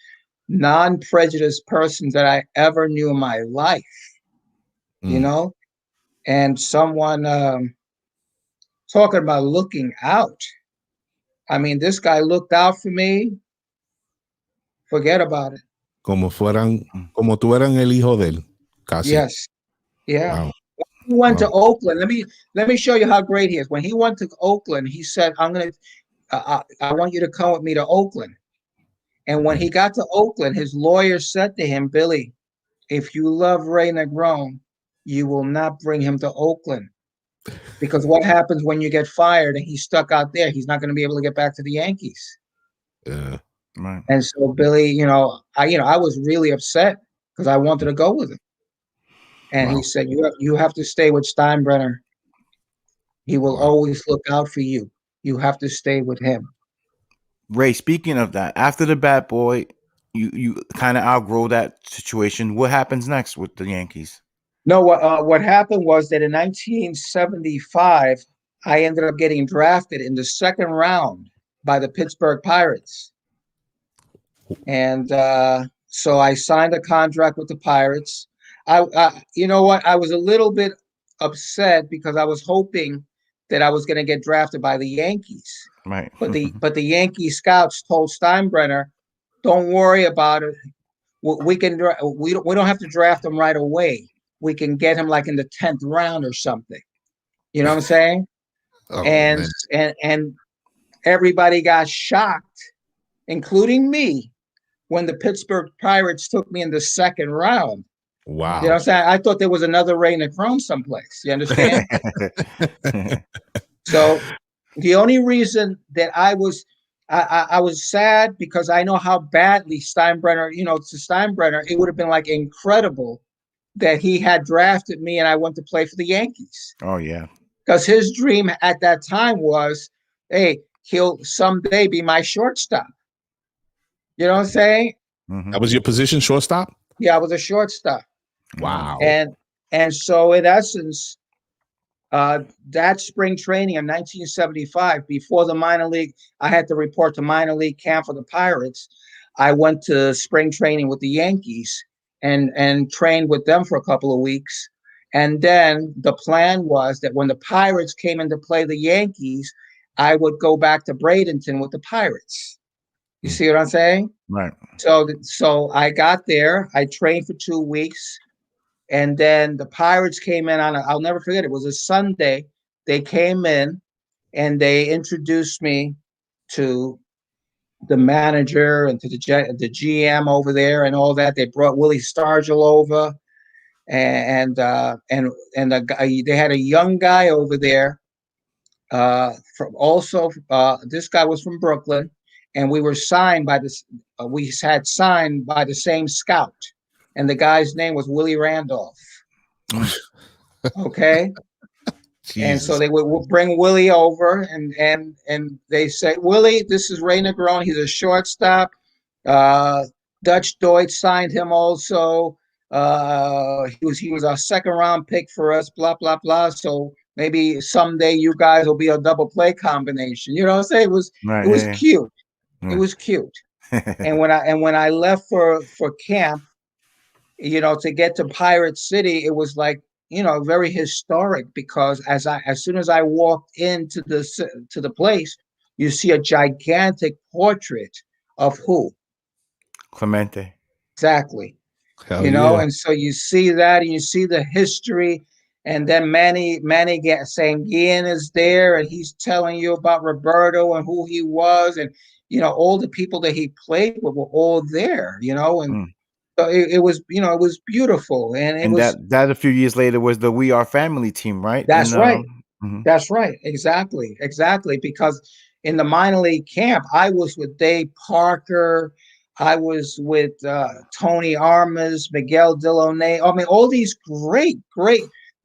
non-prejudiced persons that I ever knew in my life, you Mm. know? And someone talking about looking out. I mean, this guy looked out for me. Forget about it. Como tú eran el hijo de él, casi. Yes. Yeah. Wow. He went to Wow. Oakland. Let me show you how great he is. When he went to Oakland, he said, I want you to come with me to Oakland." And when he got to Oakland, his lawyer said to him, "Billy, if you love Ray Negron, you will not bring him to Oakland. Because what happens when you get fired and he's stuck out there? He's not going to be able to get back to the Yankees." Yeah. Right. And so Billy, I was really upset because I wanted to go with him. And Wow. he said, you have to stay with Steinbrenner. He will Wow. always look out for you. You have to stay with him. Ray, speaking of that, after the Bat Boy, you kind of outgrow that situation. What happens next with the Yankees? No, what happened was that in 1975, I ended up getting drafted in the second round by the Pittsburgh Pirates. And so I signed a contract with the Pirates. You know what? I was a little bit upset because I was hoping that I was going to get drafted by the Yankees. Right. But the Yankee scouts told Steinbrenner, "Don't worry about it. We don't have to draft him right away. We can get him like in the 10th round or something." You know what I'm saying? Oh, And man. and everybody got shocked, including me, when the Pittsburgh Pirates took me in the second round. You know what Wow. I'm saying? I thought there was another Ray Necron someplace. You understand? So the only reason that I was sad because I know how badly Steinbrenner, to Steinbrenner, it would have been like incredible that he had drafted me and I went to play for the Yankees. Oh yeah. Because his dream at that time was, hey, he'll someday be my shortstop. You know what I'm saying? Mm-hmm. That was your position, shortstop? Yeah, I was a shortstop. Wow. And so in essence, that spring training in 1975, before the minor league, I had to report to minor league camp for the Pirates. I went to spring training with the Yankees and trained with them for a couple of weeks. And then the plan was that when the Pirates came in to play the Yankees, I would go back to Bradenton with the Pirates. You see what I'm saying? Right. So I got there. I trained for 2 weeks. And then the Pirates came in I'll never forget, it was a Sunday. They came in and they introduced me to the manager and to the GM over there and all that. They brought Willie Stargell over and the guy, they had a young guy over there. This guy was from Brooklyn, and we had signed by the same scout, and the guy's name was Willie Randolph. Okay. And so they would bring Willie over and they say, "Willie, this is Ray Negron. He's a shortstop. Dutch Deutsch signed him also. He was our second round pick for us, blah, blah, blah. So maybe someday you guys will be a double play combination." You know what I'm saying? It was cute. It was cute. And when I left for camp, to get to Pirate City, it was like, very historic because as soon as I walked into the place, you see a gigantic portrait of who? Clemente. Exactly. Hell You know, yeah. and so you see that, and you see the history, and then Manny Sanguin is there, and he's telling you about Roberto and who he was, and you know, all the people that he played with were all there, you know, and Mm. so it was, you know, it was beautiful, and it And was. that a few years later was the We Are Family team, right? That's right. Mhm. That's right. Exactly. Because in the minor league camp, I was with Dave Parker. I was with Tony Armas, Miguel Delaunay. I mean, all these great.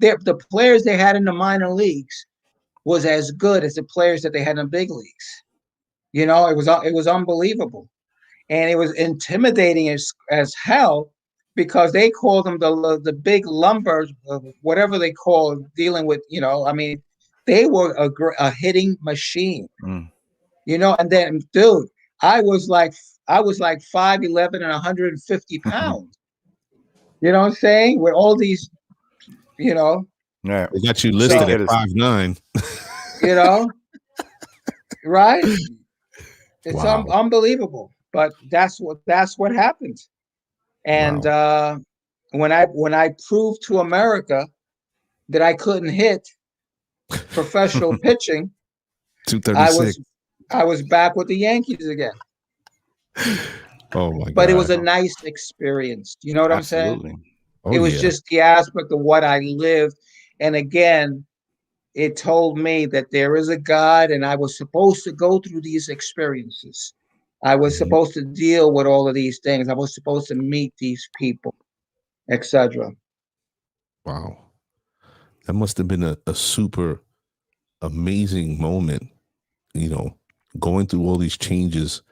The players they had in the minor leagues was as good as the players that they had in the big leagues. You know, it was unbelievable, and it was intimidating as hell because they called them the big lumber, whatever they call dealing with. You know, I mean, they were a hitting machine. Mm. You know, and then dude, I was like 5'11" and 150 pounds. You know what I'm saying? With all these, you know, Yeah. They got you So- listed Big at hitters. 5'9". you know, right? It's Wow. unbelievable, but that's what happened. And when I proved to America that I couldn't hit professional pitching, I 236. was back with the Yankees again. Oh my But it was God. a nice experience. You know what I'm saying? Absolutely. Oh It was yeah. just the aspect of what I lived. And again, it told me that there is a God, and I was supposed to go through these experiences. I was Mhm. supposed to deal with all of these things. I was supposed to meet these people, etc. Wow. That must have been a super amazing moment, you know, going through all these changes,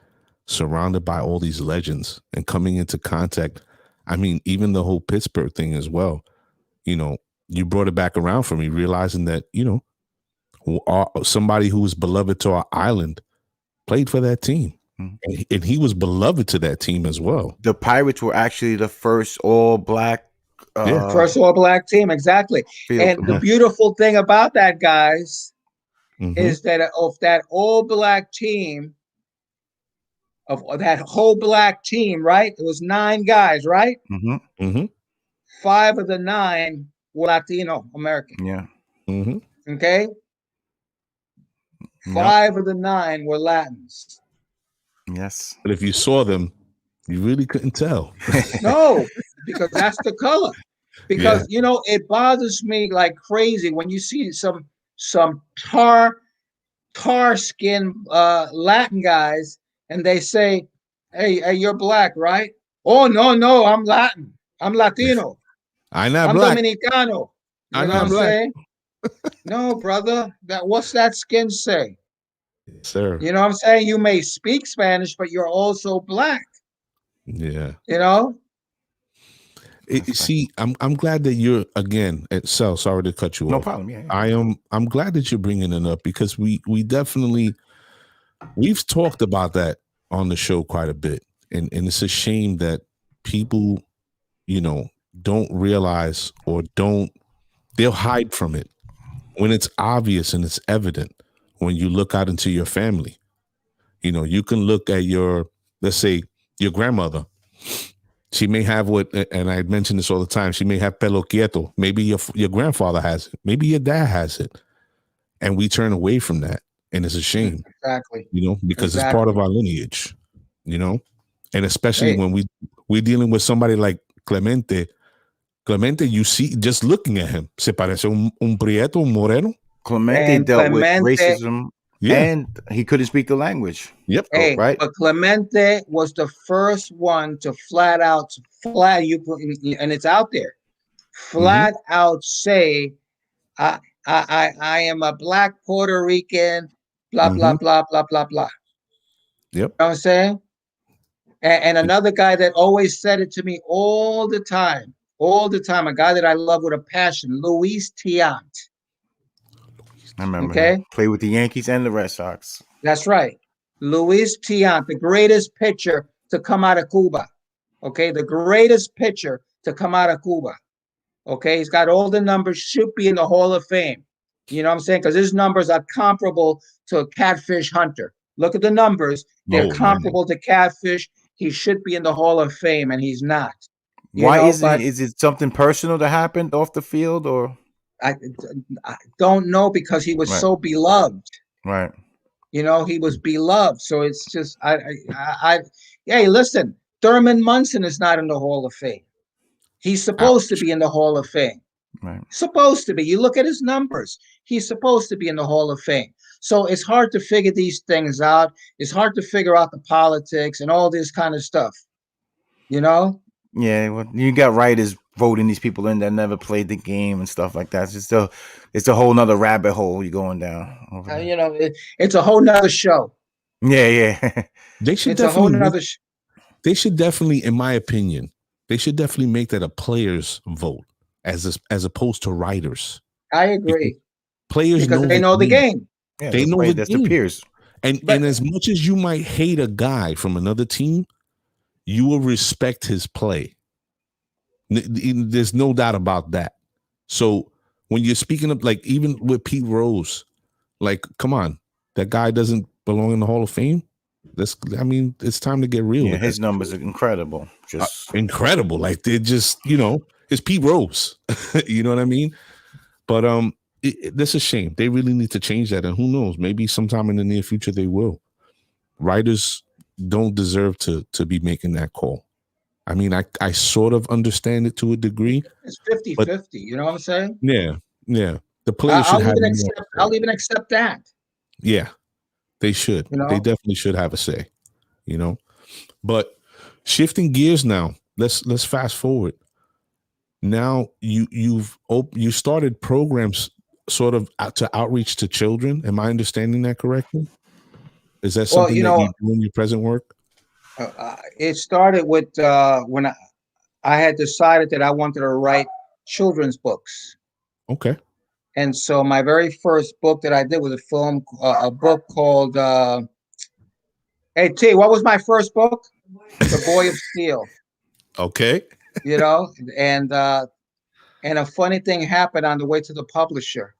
surrounded by all these legends and coming into contact. I mean, even the whole Pittsburgh thing as well, you know, you brought it back around for me, realizing that, you know, somebody who was beloved to our island played for that team. Mhm. And he was beloved to that team as well. The Pirates were actually the first all black Yeah. First all black team, exactly. field. And the beautiful thing about that, guys, Mhm. is that of that all black team, of that whole black team, right? It was 9 guys, right? Mhm. Mhm. 5 of the 9 were Latino American. Yeah. Mhm. Okay, Yep. 5 of the 9 were Latins. Yes. But if you saw them, you really couldn't tell. No, because that's the color. Because Yeah. you know, it bothers me like crazy when you see some tar skin Latin guys, and they say, hey, you're black, right? Oh no, I'm Latin. I'm Latino. I'm not I'm black. Dominicano. You I'm know what not I'm black. saying? No, brother. What's that skin say? Yes, sir. You know what I'm saying? You may speak Spanish, but you're also black. Yeah. You know? See, I'm glad that you're again. Sal, sorry to cut you No off. problem. Yeah. I'm glad that you're bringing it up because we definitely we've talked about that on the show quite a bit, and it's a shame that people, you know, don't realize or they'll hide from it when it's obvious and it's evident when you look out into your family. You know, you can look at let's say your grandmother. She may have and I mention this all the time. She may have pelo quieto. Maybe your grandfather has it. Maybe your dad has it, and we turn away from that, and it's a shame, Exactly. you know, because it's part of our lineage, you know, and especially Hey. when we're dealing with somebody like Clemente. Clemente, you see, just looking at him, se parece un prieto, un moreno. Clemente And dealt with Clemente, racism, Yeah. and he couldn't speak the language. Yep. hey, Right. but Clemente was the first one to flat, and it's out there, flat out say, I am a black Puerto Rican, blah, blah, blah, blah, blah, blah. Yep. You know what I'm saying? And another guy that always said it to me all the time, a guy that I love with a passion, Luis Tiant. I remember Okay? him. Played with the Yankees and the Red Sox. That's right. Luis Tiant, the greatest pitcher to come out of Cuba. Okay? The greatest pitcher to come out of Cuba. Okay? He's got all the numbers, should be in the Hall of Fame. You know what I'm saying? Because his numbers are comparable to a catfish hunter. Look at the numbers. They're Oh man. comparable to Catfish. He should be in the Hall of Fame, and he's not. Why is But it? Is it something personal that happened off the field, or I, I don't know because he was right, so beloved. right? He was beloved. So it's just hey, listen, Thurman Munson is not in the Hall of Fame. He's supposed to Ouch. be in the Hall of Fame. Right. Supposed to be. You look at his numbers. He's supposed to be in the Hall of Fame. So it's hard to figure these things out. It's hard to figure out the politics and all this kind of stuff. Yeah, well, you got writers voting these people in that never played the game and stuff like that. It's a whole nother rabbit hole you're going down. Over there. It's a whole nother show. Yeah. They should It's a whole definitely. nother. They should definitely, in my opinion, they should definitely make that a players' vote as opposed to writers. I agree. Players Because know they know the game. Yeah, They know the that's game. the peers. And as much as you might hate a guy from another team, you will respect his play. There's no doubt about that. So when you're speaking of, like, even with Pete Rose, like, come on, that guy doesn't belong in the Hall of Fame. It's time to get real. Yeah, his numbers are incredible. Just incredible. Like, they're just, it's Pete Rose. You know what I mean? But that's a shame. They really need to change that. And who knows? Maybe sometime in the near future they will. Writers don't deserve to be making that call. I mean, I sort of understand it to a degree. It's 50-50. You know what I'm saying? Yeah. The players should have I'll even accept that. Yeah, they should. They definitely should have a say. But shifting gears now. Let's fast forward. Now you started programs sort of to outreach to children. Am I understanding that correctly? Is that something that you do in your present work? It started with when I had decided that I wanted to write children's books. Okay. And so my very first book that I did was a book called, hey, T, what was my first book? The Boy of Steel. Okay. And a funny thing happened on the way to the publisher.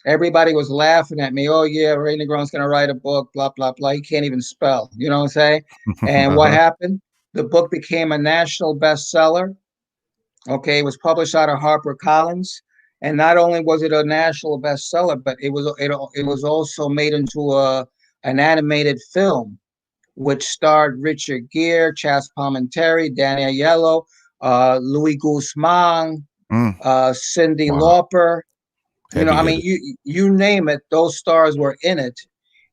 Everybody was laughing at me. Oh, yeah, Ray Negron's going to write a book, blah, blah, blah. He can't even spell. You know what I'm saying? And what happened? The book became a national bestseller. Okay, it was published out of HarperCollins. And not only was it a national bestseller, but it was also made into an animated film, which starred Richard Gere, Chaz Palminteri, Danny Aiello, Louis Guzman, Cyndi Lauper. You name it, those stars were in it,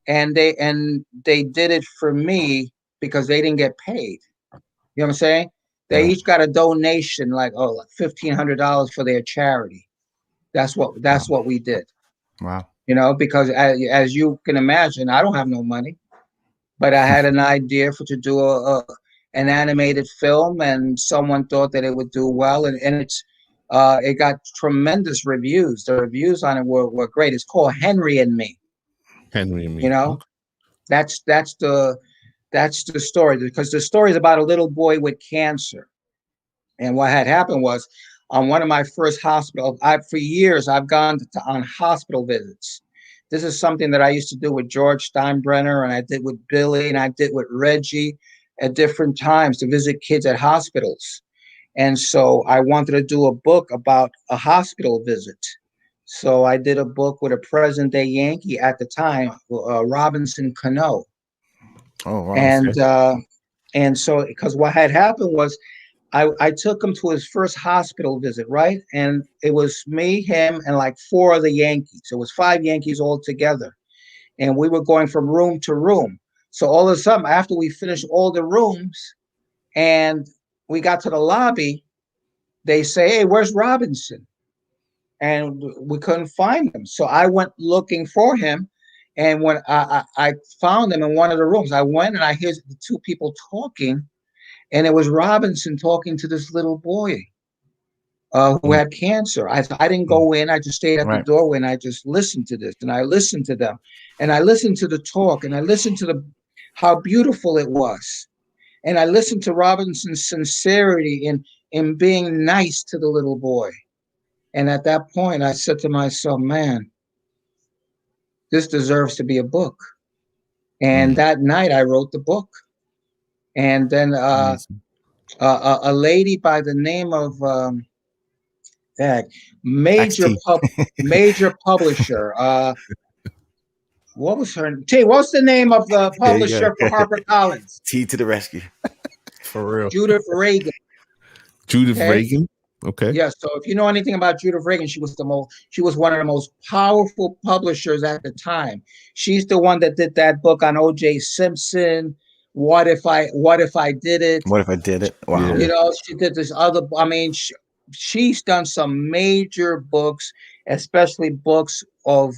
and they did it for me because they didn't get paid. You know what I'm saying? They each got a donation, like $1,500 for their charity. That's what we did. Wow. Because as you can imagine, I don't have no money, but I had an idea to do an animated film, and someone thought that it would do well, and it got tremendous reviews. The reviews on it were great. It's called Henry and Me. Henry and Me. Okay. That's the story, because the story is about a little boy with cancer. And what had happened was, on one of my first for years, I've gone on hospital visits. This is something that I used to do with George Steinbrenner, and I did with Billy, and I did with Reggie at different times, to visit kids at hospitals. And so I wanted to do a book about a hospital visit. So I did a book with a present-day Yankee at the time, Robinson Cano. Oh, wow. And so, because what had happened was, I took him to his first hospital visit, right? And it was me, him, and like 4 other Yankees. It was 5 Yankees all together. And we were going from room to room. So all of a sudden, after we finished all the rooms and we got to the lobby, they say, hey, where's Robinson? And we couldn't find him. So I went looking for him. And when I found him in one of the rooms, I went and I heard the 2 people talking. And it was Robinson talking to this little boy who had cancer. I didn't go in. I just stayed at the doorway, and I just listened to this. And I listened to them. And I listened to the talk. And I listened to how beautiful it was. And I listened to Robinson's sincerity in being nice to the little boy. And at that point, I said to myself, man, this deserves to be a book. And that night I wrote the book. And then a lady by the name of that major publisher. What was her name? T, what's the name of the publisher for HarperCollins? T to the rescue. For real. Judith Reagan. Judith Reagan. Okay. Yeah. So if you know anything about Judith Reagan, she was one of the most powerful publishers at the time. She's the one that did that book on O.J. Simpson. What if I did it? What if I did it? Wow. You know, she did this other. I mean, she's done some major books, especially books of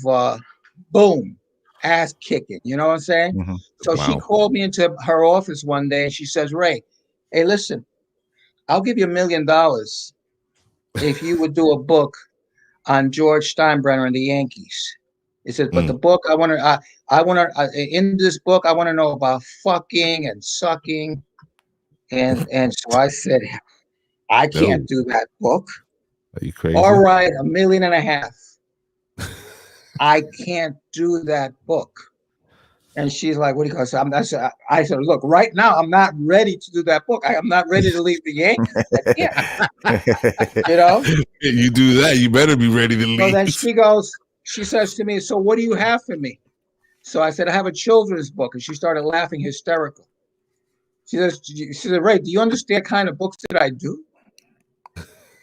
boom, ass kicking. You know what I'm saying? Mm-hmm. So she called me into her office one day and she says, Ray, hey, listen, I'll give you $1 million if you would do a book on George Steinbrenner and the Yankees. He said, but the book I want to in this book I want to know about fucking and sucking, and so I said, I can't do that book. Are you crazy? All right, $1.5 million. I can't do that book. And she's like, what do you call it? I said, look, right now, I'm not ready to do that book. I'm not ready to leave the Yankees. You know? You do that, you better be ready to leave. So then she says to me, so what do you have for me? So I said, I have a children's book. And she started laughing hysterical. She said, Ray, do you understand the kind of books that I do?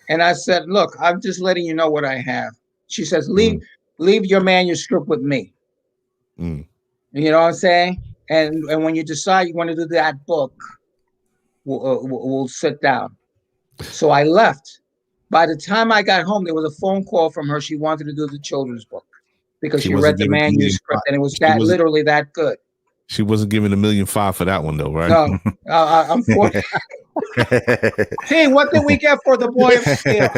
And I said, look, I'm just letting you know what I have. She says, leave your manuscript with me. You know what I'm saying? And when you decide you want to do that book, we'll sit down. So I left. By the time I got home, there was a phone call from her. She wanted to do the children's book because she read the manuscript and it was literally that good. She wasn't giving $1.5 million for that one though, right? No, unfortunately. Hey, what did we get for the Boy of Steel?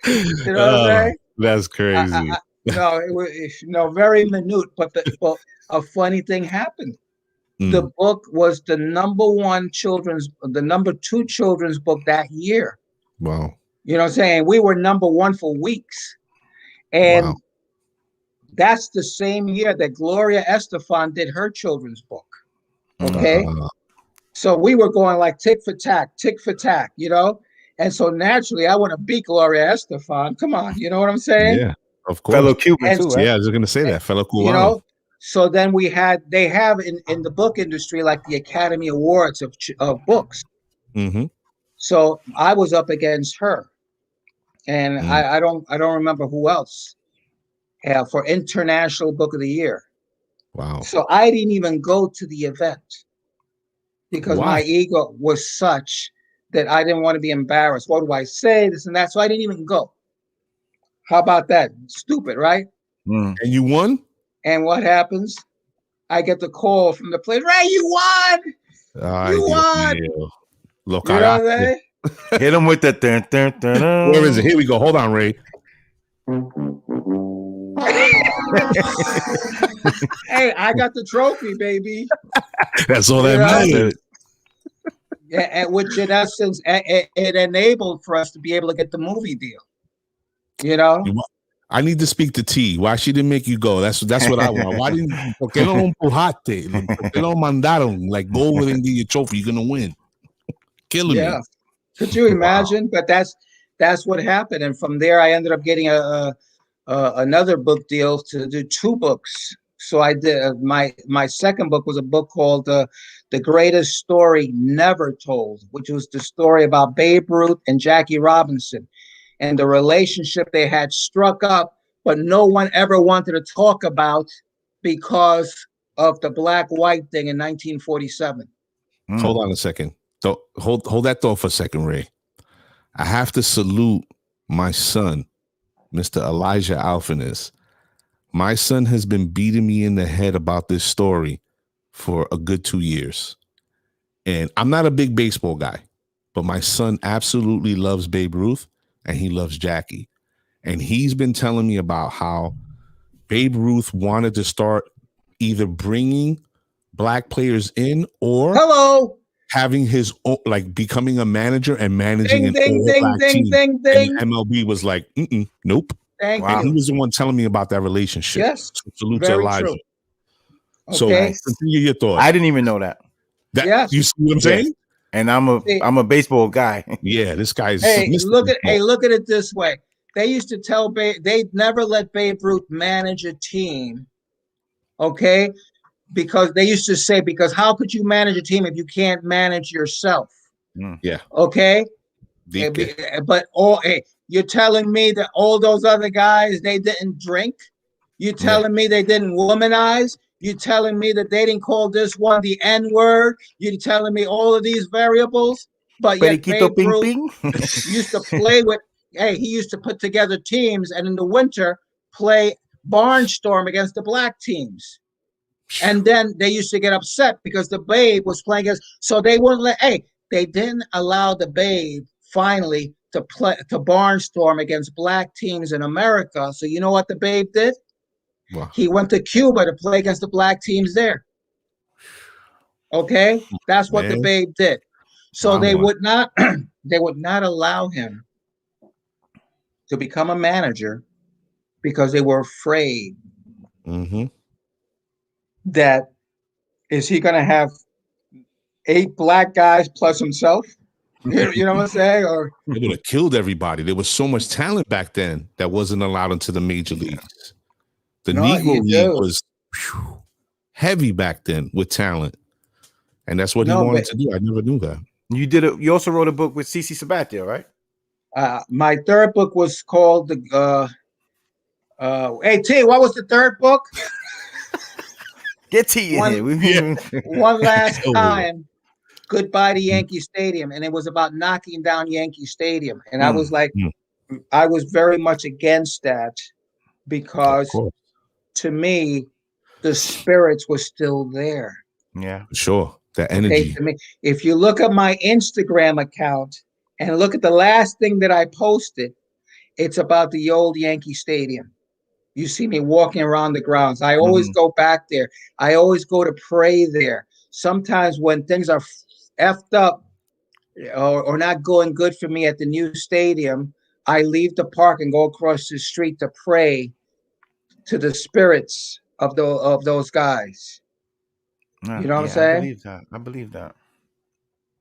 You know what I'm saying? That's crazy. No, it was very minute, but a funny thing happened. The book was the number 2 children's book that year. Wow. You know what I'm saying? We were number 1 for weeks. And that's the same year that Gloria Estefan did her children's book. Okay. So we were going like tick for tack, you know? And so naturally I want to beat Gloria Estefan. Come on, you know what I'm saying? Yeah, of course. Fellow Cuban too, right? Yeah, I was going to say that. Fellow Cubano. You know? So then they have in the book industry like the Academy Awards of books. Mm-hmm. So I was up against her, and I don't remember who else for International Book of the Year. Wow! So I didn't even go to the event because my ego was such that I didn't want to be embarrassed. What do I say? This and that. So I didn't even go. How about that? Stupid, right? And you won. And what happens? I get the call from the place. Ray, you won! You won! Look, you know that? Hit him with the Where is it? Here we go. Hold on, Ray. Hey, I got the trophy, baby. That's all that matters. Yeah, and which in essence, it enabled for us to be able to get the movie deal. You know? I need to speak to T. Why she didn't make you go? That's what I want. Why didn't? Porque no empujaste? Porque no mandaron? Like, go over and get your trophy. You're gonna win. Killing me. Could you imagine? But that's what happened. And from there, I ended up getting another book deal to do 2 books. So I did my second book was a book called The Greatest Story Never Told, which was the story about Babe Ruth and Jackie Robinson and the relationship they had struck up, but no one ever wanted to talk about because of the black-white thing in 1947. Hold on a second. Hold that thought for a second, Ray. I have to salute my son, Mr. Elijah Alphanis. My son has been beating me in the head about this story for a good 2 years. And I'm not a big baseball guy, but my son absolutely loves Babe Ruth and he loves Jackie. And he's been telling me about how Babe Ruth wanted to start either bringing black players in or having his own, like becoming a manager and managing an all-black team. And MLB was like, nope. Thank Wow. And he you. was the one telling me about that relationship. Yes, So salute to very Elijah. true. So Okay. continue your thought. I didn't even know that. Yes. You see what I'm Yes. saying? And I'm a baseball guy. Yeah, this guy is Hey, Mr. look at Baseball. look at it this way. They used to tell they never let Babe Ruth manage a team, okay? Because they used to say, because how could you manage a team if you can't manage yourself? Yeah. Okay. DK. But hey, you're telling me that all those other guys, they didn't drink? You telling me they didn't womanize? You telling me that they didn't call this one the N-word? You telling me all of these variables? But yet Periquito Babe ping Ruth ping. used to play with, hey, he used to put together teams and in the winter play barnstorm against the black teams. And then they used to get upset because the Babe was playing against, so they wouldn't they didn't allow the Babe finally to barnstorm against black teams in America. So you know what the Babe did? Wow. He went to Cuba to play against the black teams there. Okay, that's what the Babe did. So they would not allow him to become a manager because they were afraid that is he going to have 8 black guys plus himself? You know what I'm saying? Or they would have killed everybody. There was so much talent back then that wasn't allowed into the major leagues. The Negro League was heavy back then with talent, and that's what he wanted to do. I never knew that. You did it. You also wrote a book with CC Sabathia, right? My third book was called the. Hey T, what was the third book? Get T in here. One last time. Goodbye to Yankee Stadium, and it was about knocking down Yankee Stadium, and I was like, I was very much against that because to me, the spirits were still there. Yeah, sure. The energy. Okay, to me, if you look at my Instagram account and look at the last thing that I posted, it's about the old Yankee Stadium. You see me walking around the grounds. I always go back there. I always go to pray there. Sometimes when things are effed up or not going good for me at the new stadium, I leave the park and go across the street to pray to the spirits of those guys. You know what I'm saying? I believe that.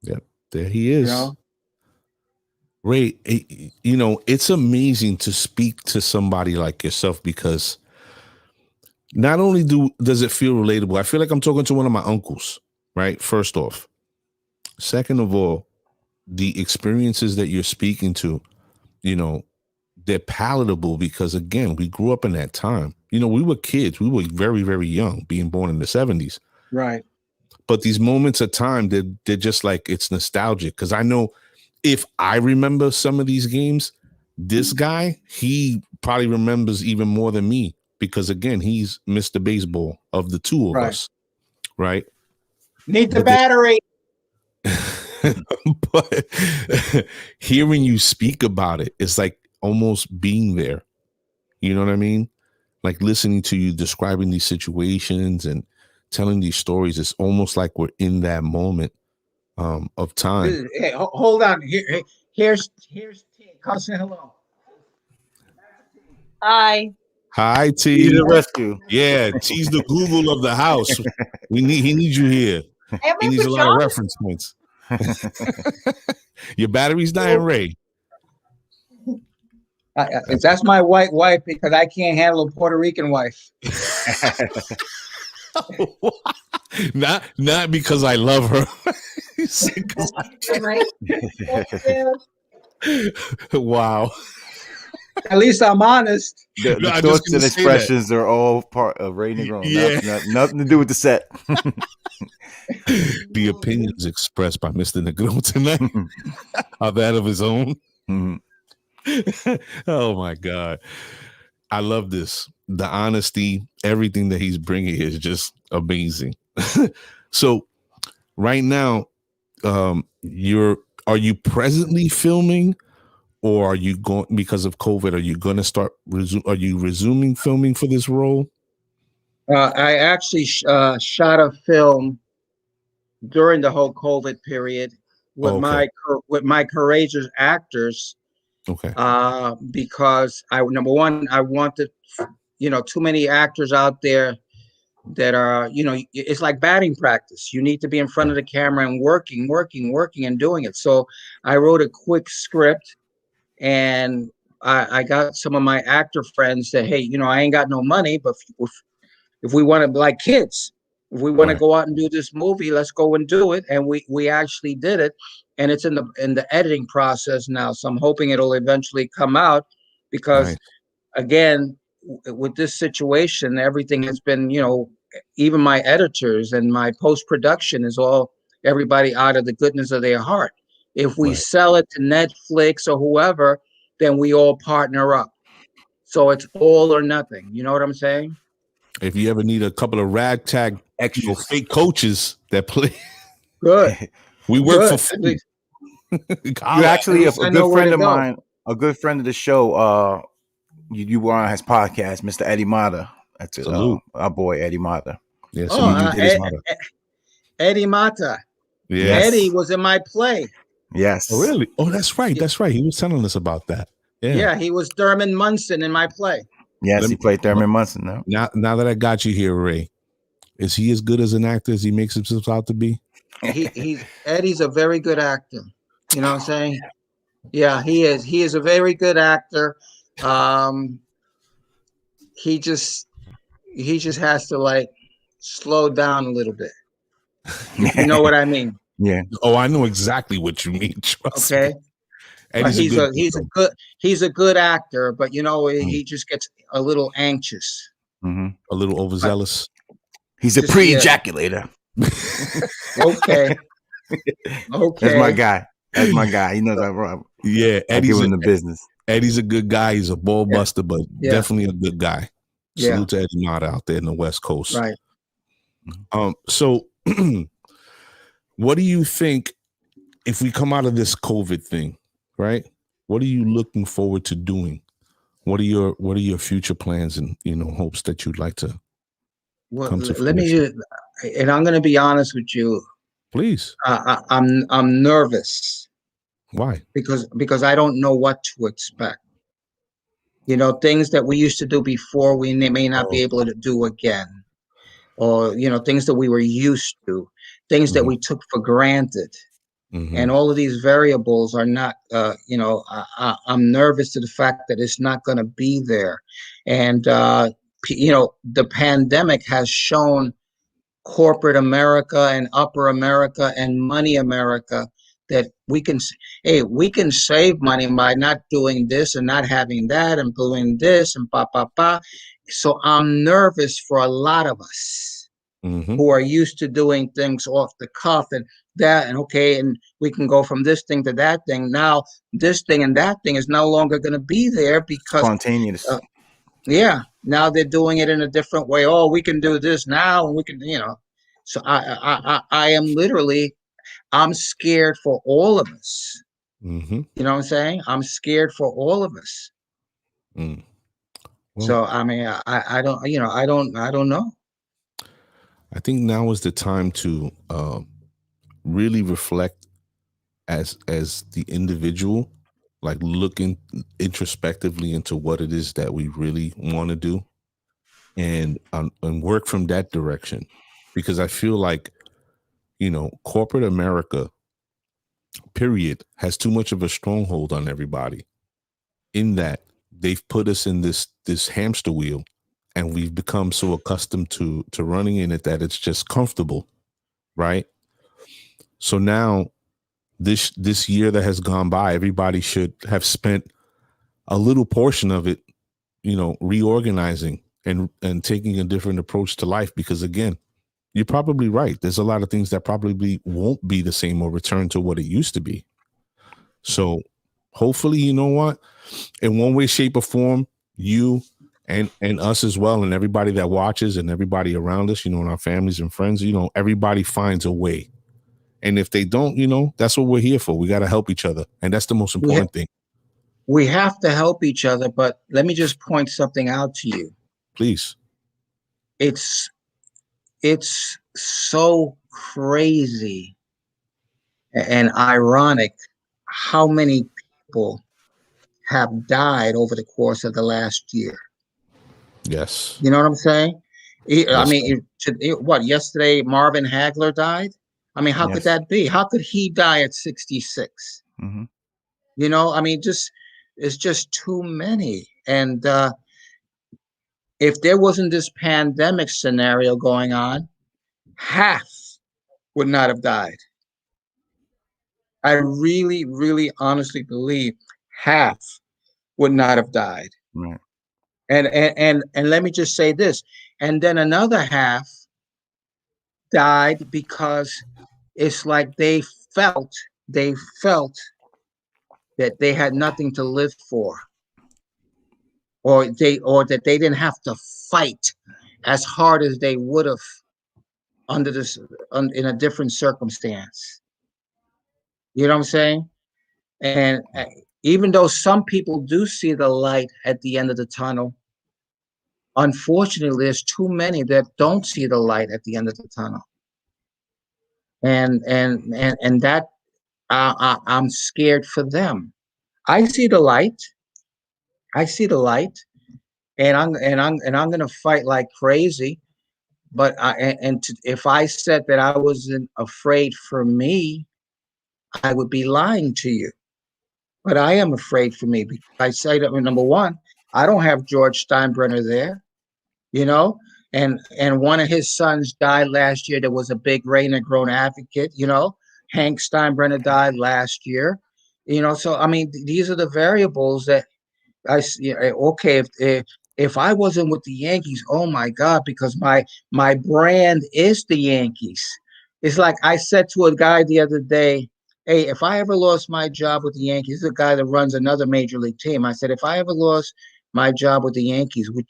Yep, there he is. You know? Ray, you know, it's amazing to speak to somebody like yourself because not only does it feel relatable, I feel like I'm talking to one of my uncles, right? First off. Second of all, the experiences that you're speaking to, you know, they're palatable because, again, we grew up in that time. You know, we were kids. We were very, very young, being born in the 70s. Right. But these moments of time, they're just like, it's nostalgic. Because I know if I remember some of these games, this guy, he probably remembers even more than me. Because, again, he's Mr. Baseball of the two of us, right? Need the battery. But hearing you speak about it, it's like almost being there. You know what I mean? Like listening to you describing these situations and telling these stories. It's almost like we're in that moment of time. Hey, hold on. Here's T. Come say hello. Hi. Hi, T. T the rescue. Yeah, T's the Google of the house. He needs you here. He needs a lot of reference points. Your battery's dying, Ray. That's my white wife because I can't handle a Puerto Rican wife. Not because I love her. Wow. At least I'm honest. The thoughts and expressions are all part of Ray Negron. Yeah. Nothing to do with the set. The opinions expressed by Mr. Negron tonight are that of his own. Oh my God. I love this. The honesty, everything that he's bringing is just amazing. So right now, are you presently filming, or are you going, because of COVID, are you going to start, are you resuming filming for this role? I actually shot a film during the whole COVID period with my courageous actors, Okay. Because number one, I wanted, too many actors out there that are, it's like batting practice. You need to be in front of the camera and working, and doing it. So I wrote a quick script, and I got some of my actor friends that, hey, I ain't got no money, but if we want to, like kids, if we want to go out and do this movie, let's go and do it. And we actually did it, and it's in the editing process now. So I'm hoping it'll eventually come out, because again, with this situation, everything has been, even my editors and my post-production is all everybody out of the goodness of their heart. If we sell it to Netflix or whoever, then we all partner up. So it's all or nothing. You know what I'm saying? If you ever need a couple of ragtag extras, fake coaches that play, good. We work for free. You're actually a good friend of mine, a good friend of the show. You were on his podcast, Mr. Eddie Mata. That's it. Our boy Eddie Mata. Yes, Eddie Mata. Yes. Eddie was in my play. Yes. Oh, really? Oh, that's right. That's right. He was telling us about that. Yeah, he was Thurman Munson in my play. Yes, he played Thurman Munson. Now that I got you here, Ray, is he as good as an actor as he makes himself out to be? Eddie's a very good actor. You know what I'm saying? Yeah, he is. He is a very good actor. He just has to slow down a little bit. You know what I mean? Yeah. Oh, I know exactly what you mean. Trust me. He's a good actor, but he just gets a little anxious, a little overzealous. He's a pre-ejaculator. Okay. That's my guy. He knows I'm Eddie's in the business. Eddie's a good guy. He's a ball buster, but definitely a good guy. Salute to Eddie Mata out there in the West Coast. Right. So what do you think if we come out of this COVID thing, right? What are you looking forward to doing? What are your future plans and hopes that you'd like to come to fruition? And I'm going to be honest with you. Please. I'm nervous. Why? Because I don't know what to expect. Things that we used to do before, we may not be able to do again. Or, things that we were used to, things that we took for granted. And all of these variables are not, I'm nervous to the fact that it's not going to be there. And, the pandemic has shown corporate America and upper America and money America that we can save money by not doing this and not having that and doing this and So I'm nervous for a lot of us who are used to doing things off the cuff and that, and we can go from this thing to that thing. Now this thing and that thing is no longer going to be there because spontaneous. Now they're doing it in a different way. Oh, we can do this now, and we can, So I am literally, I'm scared for all of us. You know what I'm saying? I'm scared for all of us. Well, so I mean, I don't, I don't know. I think now is the time to really reflect as the individual, like looking introspectively into what it is that we really want to do, and work from that direction. Because I feel like, corporate America, period, has too much of a stronghold on everybody, in that they've put us in this hamster wheel, and we've become so accustomed to running in it that it's just comfortable, right? So now this year that has gone by, everybody should have spent a little portion of it, reorganizing and taking a different approach to life. Because again, you're probably right. There's a lot of things that probably won't be the same or return to what it used to be. So hopefully, you know what, in one way, shape, or form, you and us as well, and everybody that watches and everybody around us, and our families and friends, everybody finds a way. And if they don't, that's what we're here for. We got to help each other. And that's the most important thing. We have to help each other. But let me just point something out to you. Please. It's so crazy and ironic how many people have died over the course of the last year. Yes. You know what I'm saying? I Yes, mean, what, yesterday Marvin Hagler died? I mean, how could that be? How could he die at 66? Mm-hmm. You know, I mean, it's just too many. And if there wasn't this pandemic scenario going on, half would not have died. I really, really honestly believe half would not have died. Right. And let me just say this. And then another half died because it's like felt they felt that they had nothing to live for, or that they didn't have to fight as hard as they would have under this in a different circumstance. You know what I'm saying? And even though some people do see the light at the end of the tunnel, unfortunately, there's too many that don't see the light at the end of the tunnel. And that I'm scared for them. I see the light. I see the light, and I'm gonna fight like crazy. But if I said that I wasn't afraid for me, I would be lying to you. But I am afraid for me, because I say that, number one, I don't have George Steinbrenner there, you know, and one of his sons died last year. There was a big Negron advocate, you know. Hank Steinbrenner died last year, you know. So I mean, these are the variables that okay, if I wasn't with the Yankees, oh my God, because my brand is the Yankees. It's like I said to a guy the other day, hey, if I ever lost my job with the Yankees, the guy that runs another major league team, I said, if I ever lost my job with the Yankees, would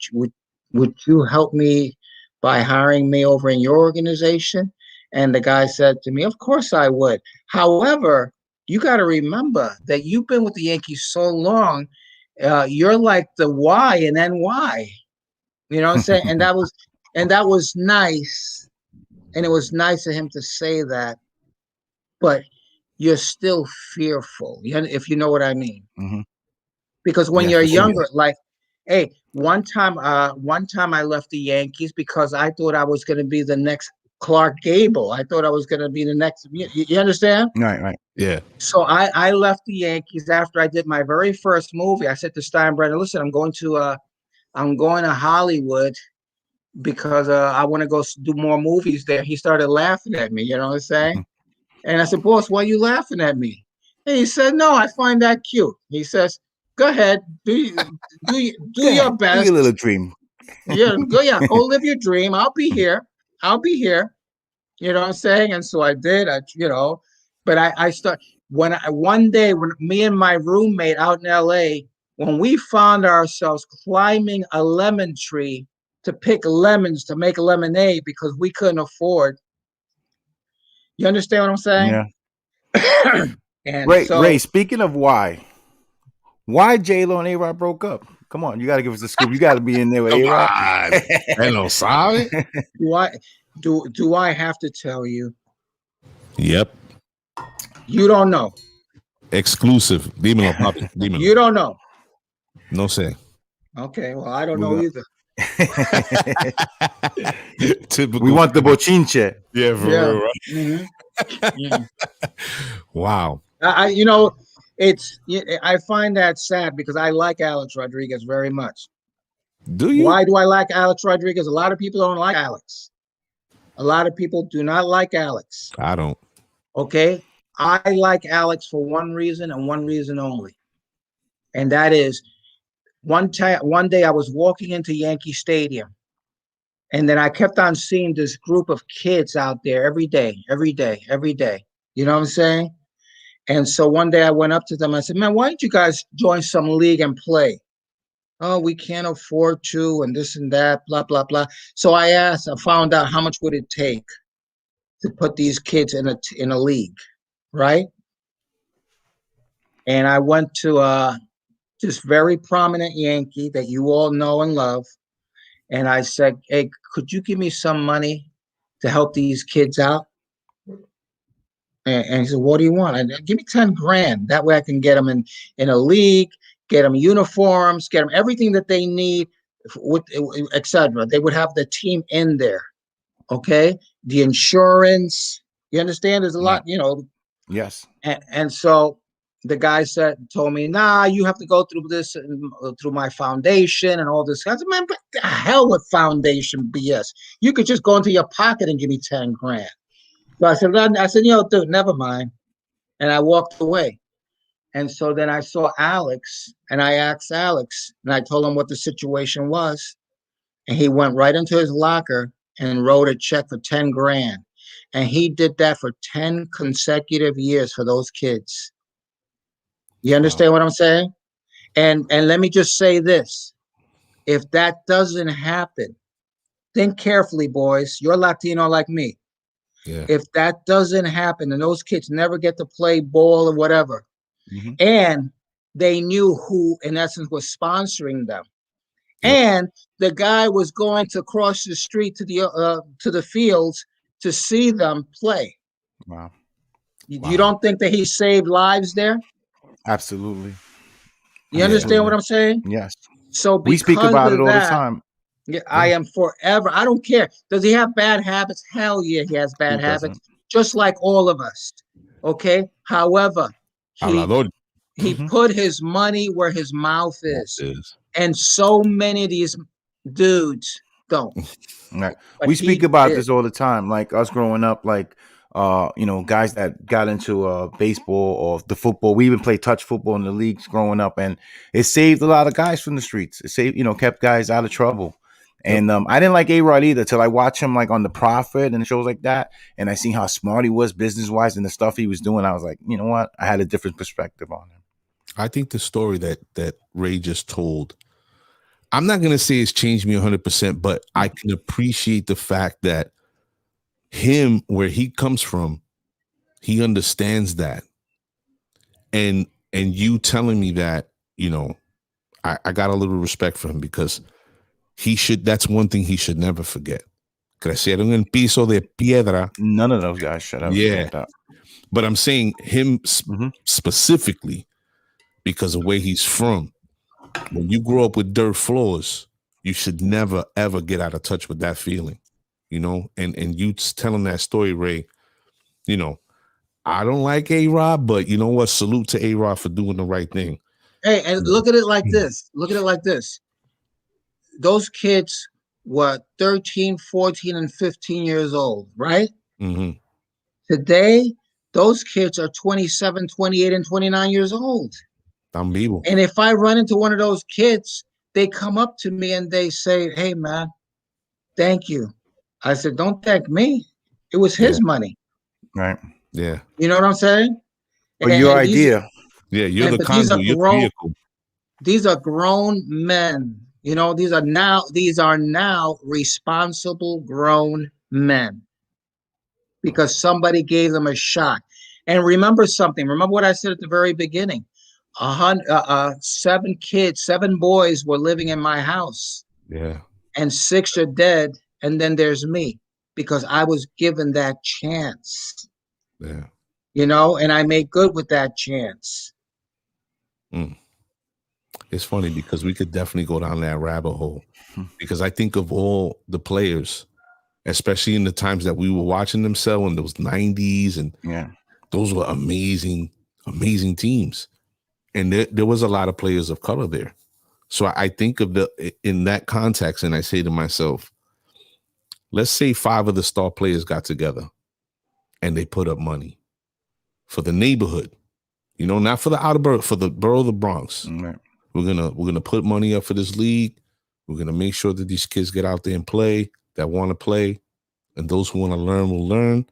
you help me by hiring me over in your organization? And the guy said to me, of course I would. However, you got to remember that you've been with the Yankees so long, you're like the Y in NY. You know what I'm saying? And that was nice. And it was nice of him to say that, but you're still fearful, if you know what I mean. Mm-hmm. Because when Yeah, you're for sure. younger, like, hey, one time I left the Yankees because I thought I was going to be the next Clark Gable. I thought I was going to be the next, you understand? Right. Yeah. So I left the Yankees after I did my very first movie. I said to Steinbrenner, listen, I'm going to Hollywood because I want to go do more movies there. He started laughing at me, you know what I'm saying? And I said, boss, why are you laughing at me? And he said, no, I find that cute. He says, go ahead, do your best. Do your little dream. Yeah, go live your dream. I'll be here. You know what I'm saying? And so I did, but I start one day when me and my roommate out in LA, when we found ourselves climbing a lemon tree to pick lemons to make lemonade because we couldn't afford. You understand what I'm saying? Yeah. And Ray, speaking of why J-Lo and A-Rod broke up? Come on, you got to give us the scoop. You got to be in there with A-Rod. Hello, sorry. Do I have to tell you? Yep. You don't know. Exclusive. Dímelo, papi. Dímelo. You don't know. No sé. Okay, well, I don't know either. Typical. We want the bochinche. Yeah, for real, right? Mm-hmm. Yeah. Wow. I find that sad because I like Alex Rodriguez very much. Do you? Why do I like Alex Rodriguez? A lot of people don't like Alex. A lot of people do not like Alex. I don't. Okay? I like Alex for one reason and one reason only. And that is one day I was walking into Yankee Stadium, and then I kept on seeing this group of kids out there every day. You know what I'm saying? And so one day I went up to them. I said, man, why don't you guys join some league and play? Oh, we can't afford to, and this and that, blah, blah, blah. So I found out how much would it take to put these kids in a league, right? And I went to this very prominent Yankee that you all know and love. And I said, hey, could you give me some money to help these kids out? And he said, what do you want? I said, give me 10 grand. That way I can get them in a league, get them uniforms, get them everything that they need, with etc. They would have the team in there. Okay, the insurance. You understand? There's a lot, you know. Yes. And so the guy told me, nah, you have to go through this through my foundation and all this. I said, man, but the hell with foundation BS. You could just go into your pocket and give me 10 grand. So I said, you know, dude, never mind. And I walked away. And so then I saw Alex, and I asked Alex, and I told him what the situation was. And he went right into his locker and wrote a check for 10 grand. And he did that for 10 consecutive years for those kids. You understand what I'm saying? And let me just say this. If that doesn't happen, think carefully, boys. You're Latino like me. Yeah. If that doesn't happen and those kids never get to play ball or whatever, and they knew who, in essence, was sponsoring them, and the guy was going to cross the street to the fields to see them play. Wow. You don't think that he saved lives there? Absolutely. You understand what I'm saying? Yes. So we speak about it all the time. Yeah, I am forever. I don't care. Does he have bad habits? Hell yeah, he has bad habits, just like all of us. Okay. However, he put his money where his mouth is. And so many of these dudes don't. Right. We speak about this all the time. Like us growing up, like you know, guys that got into baseball or the football. We even played touch football in the leagues growing up, and it saved a lot of guys from the streets. It saved, you know, kept guys out of trouble. And I didn't like A-Rod either till I watched him like on The Prophet and shows like that, and I seen how smart he was business wise and the stuff he was doing. I was like, you know what? I had a different perspective on him. I think the story that Ray just told, I'm not gonna say it's changed me 100%, but I can appreciate the fact that him, where he comes from, he understands that, and you telling me that, you know, I got a little respect for him, because that's one thing he should never forget. Crecieron en piso de piedra. None of those guys should have. Yeah, but I'm saying him specifically because of where he's from. When you grow up with dirt floors, you should never ever get out of touch with that feeling, you know. And you telling that story, Ray, you know, I don't like A-Rod, but you know what? Salute to A-Rod for doing the right thing. Hey, and look at it like this. Look at it like this. Those kids were 13, 14, and 15 years old, right? Today, those kids are 27, 28, and 29 years old. I'm vivo. And if I run into one of those kids, they come up to me and they say, hey, man, thank you. I said, don't thank me. It was his money. Right. Yeah. You know what I'm saying? But your idea. You're the conduit, you're the vehicle. These are grown men. You know, these are now responsible grown men, because somebody gave them a shot. And remember something. Remember what I said at the very beginning. 7 boys were living in my house. Yeah. And 6 are dead. And then there's me, because I was given that chance. Yeah. You know, and I made good with that chance. It's funny because we could definitely go down that rabbit hole, because I think of all the players, especially in the times that we were watching them sell in those 90s, and those were amazing teams. And there was a lot of players of color there. So I think of in that context, and I say to myself, let's say 5 of the star players got together and they put up money for the neighborhood, you know, not for the outer borough, for the borough of the Bronx. Right. We're gonna put money up for this league. We're gonna make sure that these kids get out there and play, that want to play, and those who want to learn will learn.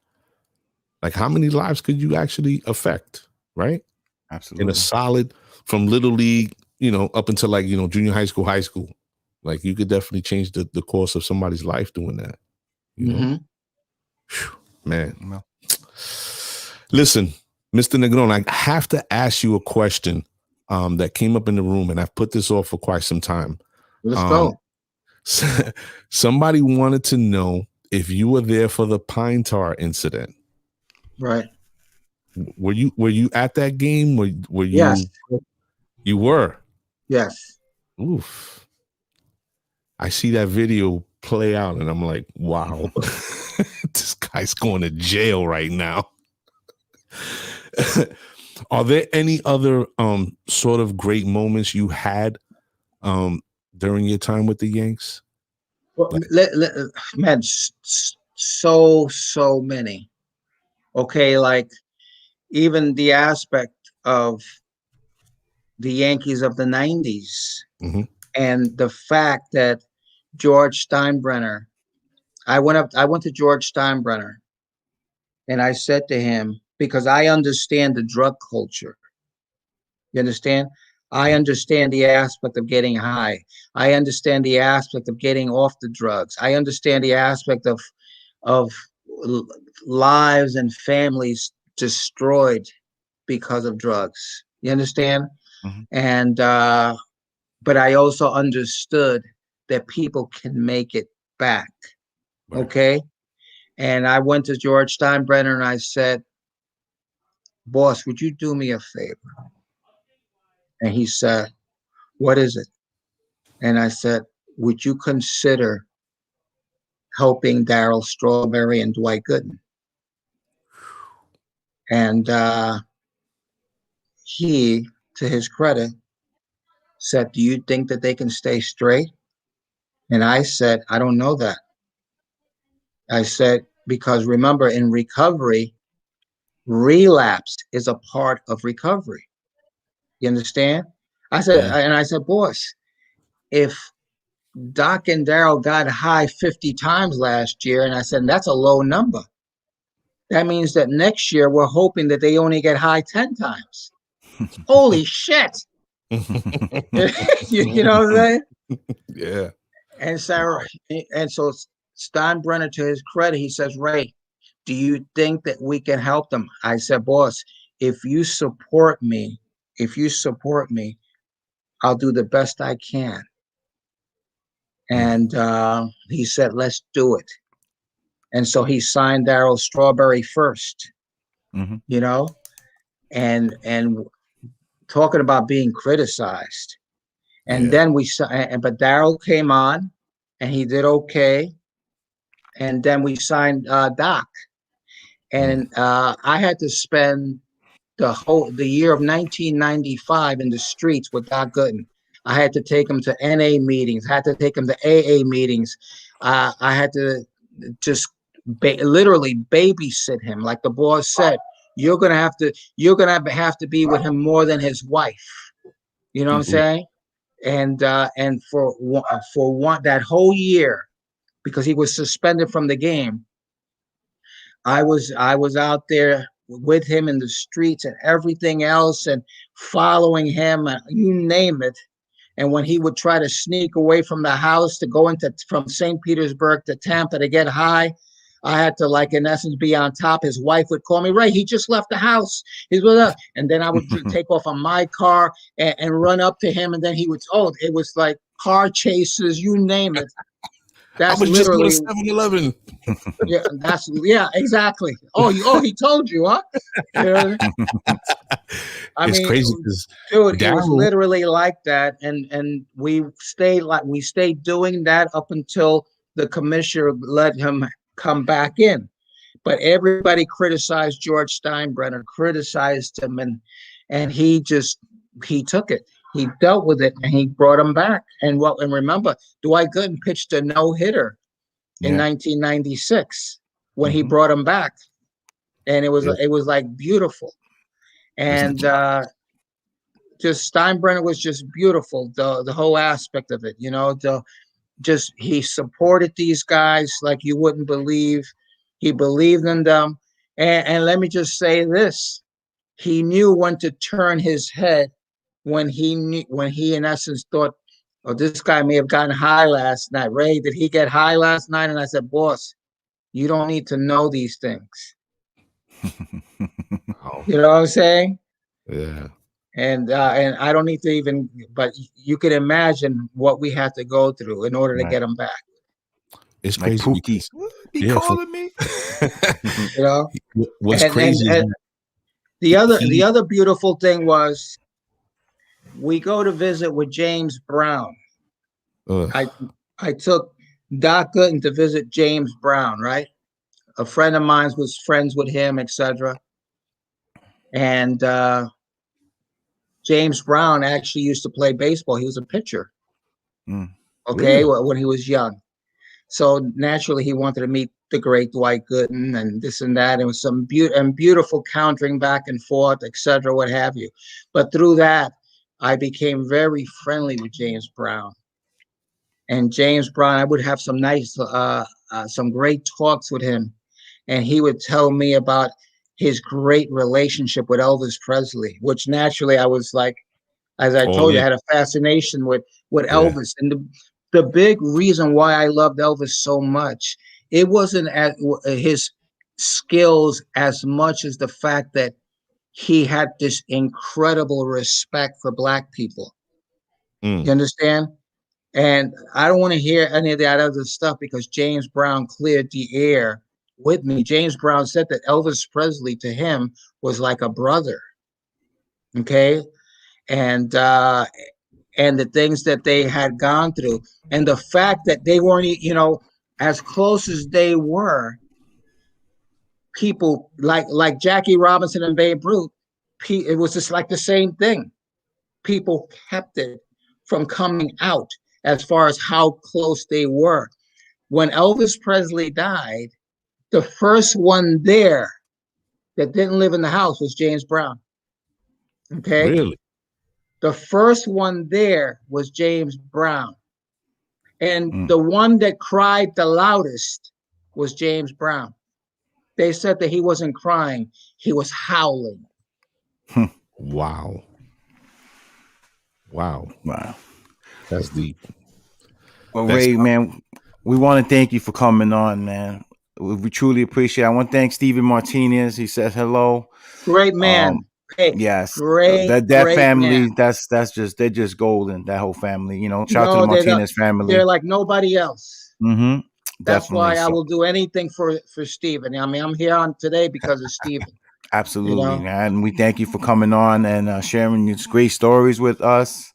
Like, how many lives could you actually affect, right? Absolutely. In a solid, from little league, you know, up until, like, you know, junior high school. Like, you could definitely change the course of somebody's life doing that. You know, Whew, man. Well. Listen, Mr. Negron, I have to ask you a question that came up in the room, and I've put this off for quite some time. Let's go. Somebody wanted to know if you were there for the Pine Tar incident. Right. Were you at that game? Were you? Yes. You were. Yes. Oof. I see that video play out and I'm like, wow, this guy's going to jail right now. Are there any other sort of great moments you had during your time with the Yanks? Well, man, so many. Okay, like even the aspect of the Yankees of the 90s Mm-hmm. and the fact that George Steinbrenner, I went to George Steinbrenner and I said to him, because I understand the drug culture. You understand? I understand the aspect of getting high. I understand the aspect of getting off the drugs. I understand the aspect of lives and families destroyed because of drugs. You understand? Mm-hmm. And but I also understood that people can make it back. Right. Okay. And I went to George Steinbrenner and I said, boss, would you do me a favor? And he said, what is it? And I said, would you consider helping Darryl Strawberry and Dwight Gooden? And he, to his credit, said, do you think that they can stay straight? And I said, I don't know that. I said, because remember, in recovery, relapse is a part of recovery. You understand? I said, Yeah. and I said, boss, if Doc and Darryl got high 50 times last year, and I said, that's a low number. That means that next year we're hoping that they only get high 10 times. Holy shit. You know what I'm saying? Yeah. And so Steinbrenner, to his credit, he says, Ray, do you think that we can help them? I said, boss, if you support me, I'll do the best I can. And he said, let's do it. And so he signed Darryl Strawberry first, Mm-hmm. you know, and talking about being criticized. And then but Darryl came on and he did okay. And then we signed Doc. And I had to spend the year of 1995 in the streets with Doc Gooden. I had to take him to NA meetings, had to take him to AA meetings. I had to just literally babysit him. Like the boss said, you're gonna have to be with him more than his wife. You know what I'm saying? And for one that whole year, because he was suspended from the game, I was out there with him in the streets and everything else, and following him, and you name it. And when he would try to sneak away from the house to go from St. Petersburg to Tampa to get high, I had to, like, in essence, be on top. His wife would call me, Ray, he just left the house. And then I would take off on my car and run up to him. And then he would, it was like car chases, you name it. That's literally just going to 7-Eleven. Yeah, exactly. He told you, huh? You know? It's crazy, dude, it was literally like that, and we stayed doing that up until the commissioner let him come back in. But everybody criticized George Steinbrenner, criticized him, and he took it. He dealt with it, and he brought him back. And remember, Dwight Gooden pitched a no-hitter in 1996 when he brought him back, and it was like beautiful. And just Steinbrenner was just beautiful, the whole aspect of it, you know. He supported these guys like you wouldn't believe. He believed in them, and let me just say this: he knew when to turn his head when he in essence thought, oh, this guy may have gotten high last night. Ray, did he get high last night? And I said, boss, you don't need to know these things. You know what I'm saying? Yeah. And I don't need to even, but you can imagine what we had to go through in order to get him back. It's like crazy. Pookies. Be calling me. You know? What's crazy is the other beautiful thing was We go to visit with James Brown. Ugh. I took Doc Gooden to visit James Brown, right? A friend of mine was friends with him, etc. And James Brown actually used to play baseball. He was a pitcher. Okay, Really? when he was young. So naturally, he wanted to meet the great Dwight Gooden and this and that. It was some beautiful countering back and forth, etc., what have you. But through that, I became very friendly with James Brown. And James Brown, I would have some nice, some great talks with him, and he would tell me about his great relationship with Elvis Presley, which naturally I was like, as I Oh told you, I yeah. had a fascination with Yeah. Elvis. And the big reason why I loved Elvis so much, it wasn't at his skills as much as the fact that he had this incredible respect for Black people. Mm. You understand? And I don't want to hear any of that other stuff because James Brown cleared the air with me. James Brown said that Elvis Presley to him was like a brother. Okay. And the things that they had gone through, and the fact that they weren't, as close as they were, people like Jackie Robinson and Babe Ruth, it was just like the same thing. People kept it from coming out as far as how close they were. When Elvis Presley died, the first one there that didn't live in the house was James Brown. Okay. Really? The first one there was James Brown. And the one that cried the loudest was James Brown. They said that he wasn't crying, he was howling. Wow. Wow. Wow. That's deep. Well, Ray, man, we want to thank you for coming on, man. We truly appreciate it. I want to thank Steven Martinez. He said hello. Great man. Hey, yes. Great, that great family, man. they're just golden, that whole family. Shout out to the Martinez family. They're like nobody else. Mm-hmm. That's why I will do anything for Steven. I mean, I'm here on today because of Steven. Absolutely, man. We thank you for coming on and sharing your great stories with us.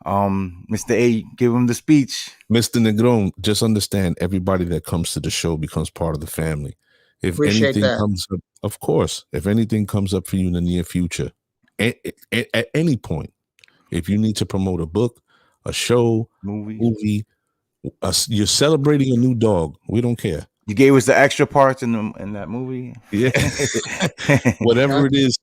Mr. A, give him the speech. Mr. Negron, just understand everybody that comes to the show becomes part of the family. If Appreciate anything that. comes up, of course, if anything comes up for you in the near future, at any point, if you need to promote a book, a show, movie, you're celebrating a new dog, we don't care. You gave us the extra parts in that movie. Yeah. Whatever it is,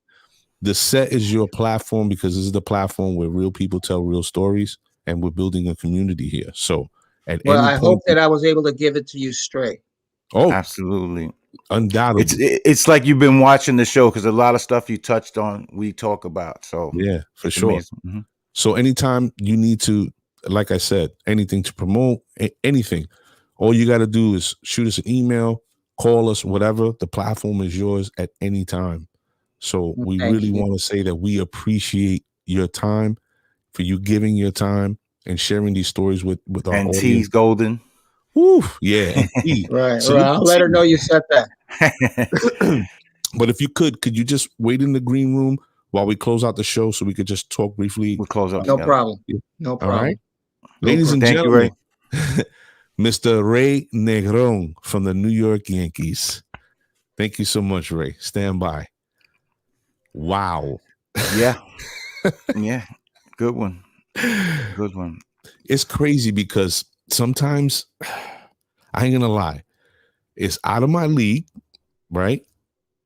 the set is your platform because this is the platform where real people tell real stories, and we're building a community here. So I hope that I was able to give it to you straight. Oh, absolutely. Undoubtedly. It's like you've been watching the show because a lot of stuff you touched on, we talk about. So yeah, for sure. Mm-hmm. So anytime you need to, like I said, anything to promote, anything, all you got to do is shoot us an email, call us, whatever. The platform is yours at any time. So we really want to say that we appreciate your time, for you giving your time and sharing these stories with our audience. T's golden. Woo, yeah. Right. I'll let her know you said that. But if you could you just wait in the green room while we close out the show so we could just talk briefly? We'll close up. No problem. No problem. All right. Ladies and gentlemen, Mr. Ray Negron from the New York Yankees. Thank you so much, Ray. Stand by. Wow. Yeah. Yeah. Good one. Good one. It's crazy because sometimes, I ain't gonna lie, it's out of my league, right?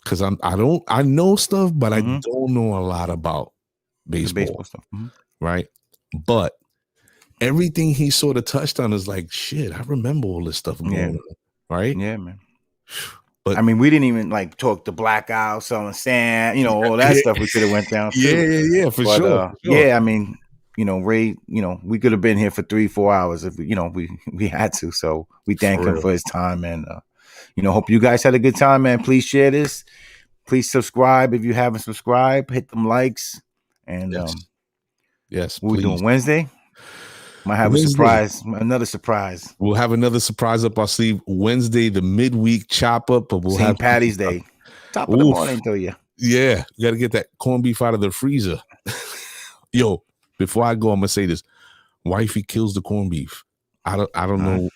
Because I know stuff, but I don't know a lot about baseball stuff. Right? But everything he sort of touched on is like, shit, I remember all this stuff going on, right? Yeah, man. But I mean, we didn't even talk the blackout, selling sand, all that stuff we could have went down too. Yeah, for sure. Yeah, I mean, Ray, we could have been here for 3-4 hours if we had to. So we thank him for his time, and hope you guys had a good time, man. Please share this. Please subscribe if you haven't subscribed. Hit them likes, and yes, what we doing Wednesday? Might have a surprise, another surprise. We'll have another surprise up our sleeve Wednesday, the midweek chop up, but we'll have St. Patty's Day, top of the morning to you. Yeah, you got to get that corned beef out of the freezer. Yo, before I go, I'm gonna say this: wifey kills the corned beef. I don't know.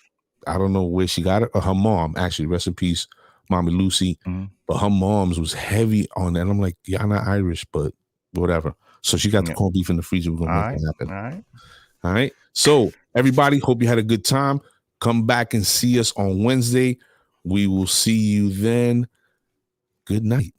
I don't know where she got it. Or her mom, actually, rest in peace, Mommy Lucy. But her mom's was heavy on that. And I'm like, y'all not Irish, but whatever. So she got the corned beef in the freezer. We're gonna make that happen. All right. So everybody, hope you had a good time. Come back and see us on Wednesday. We will see you then. Good night.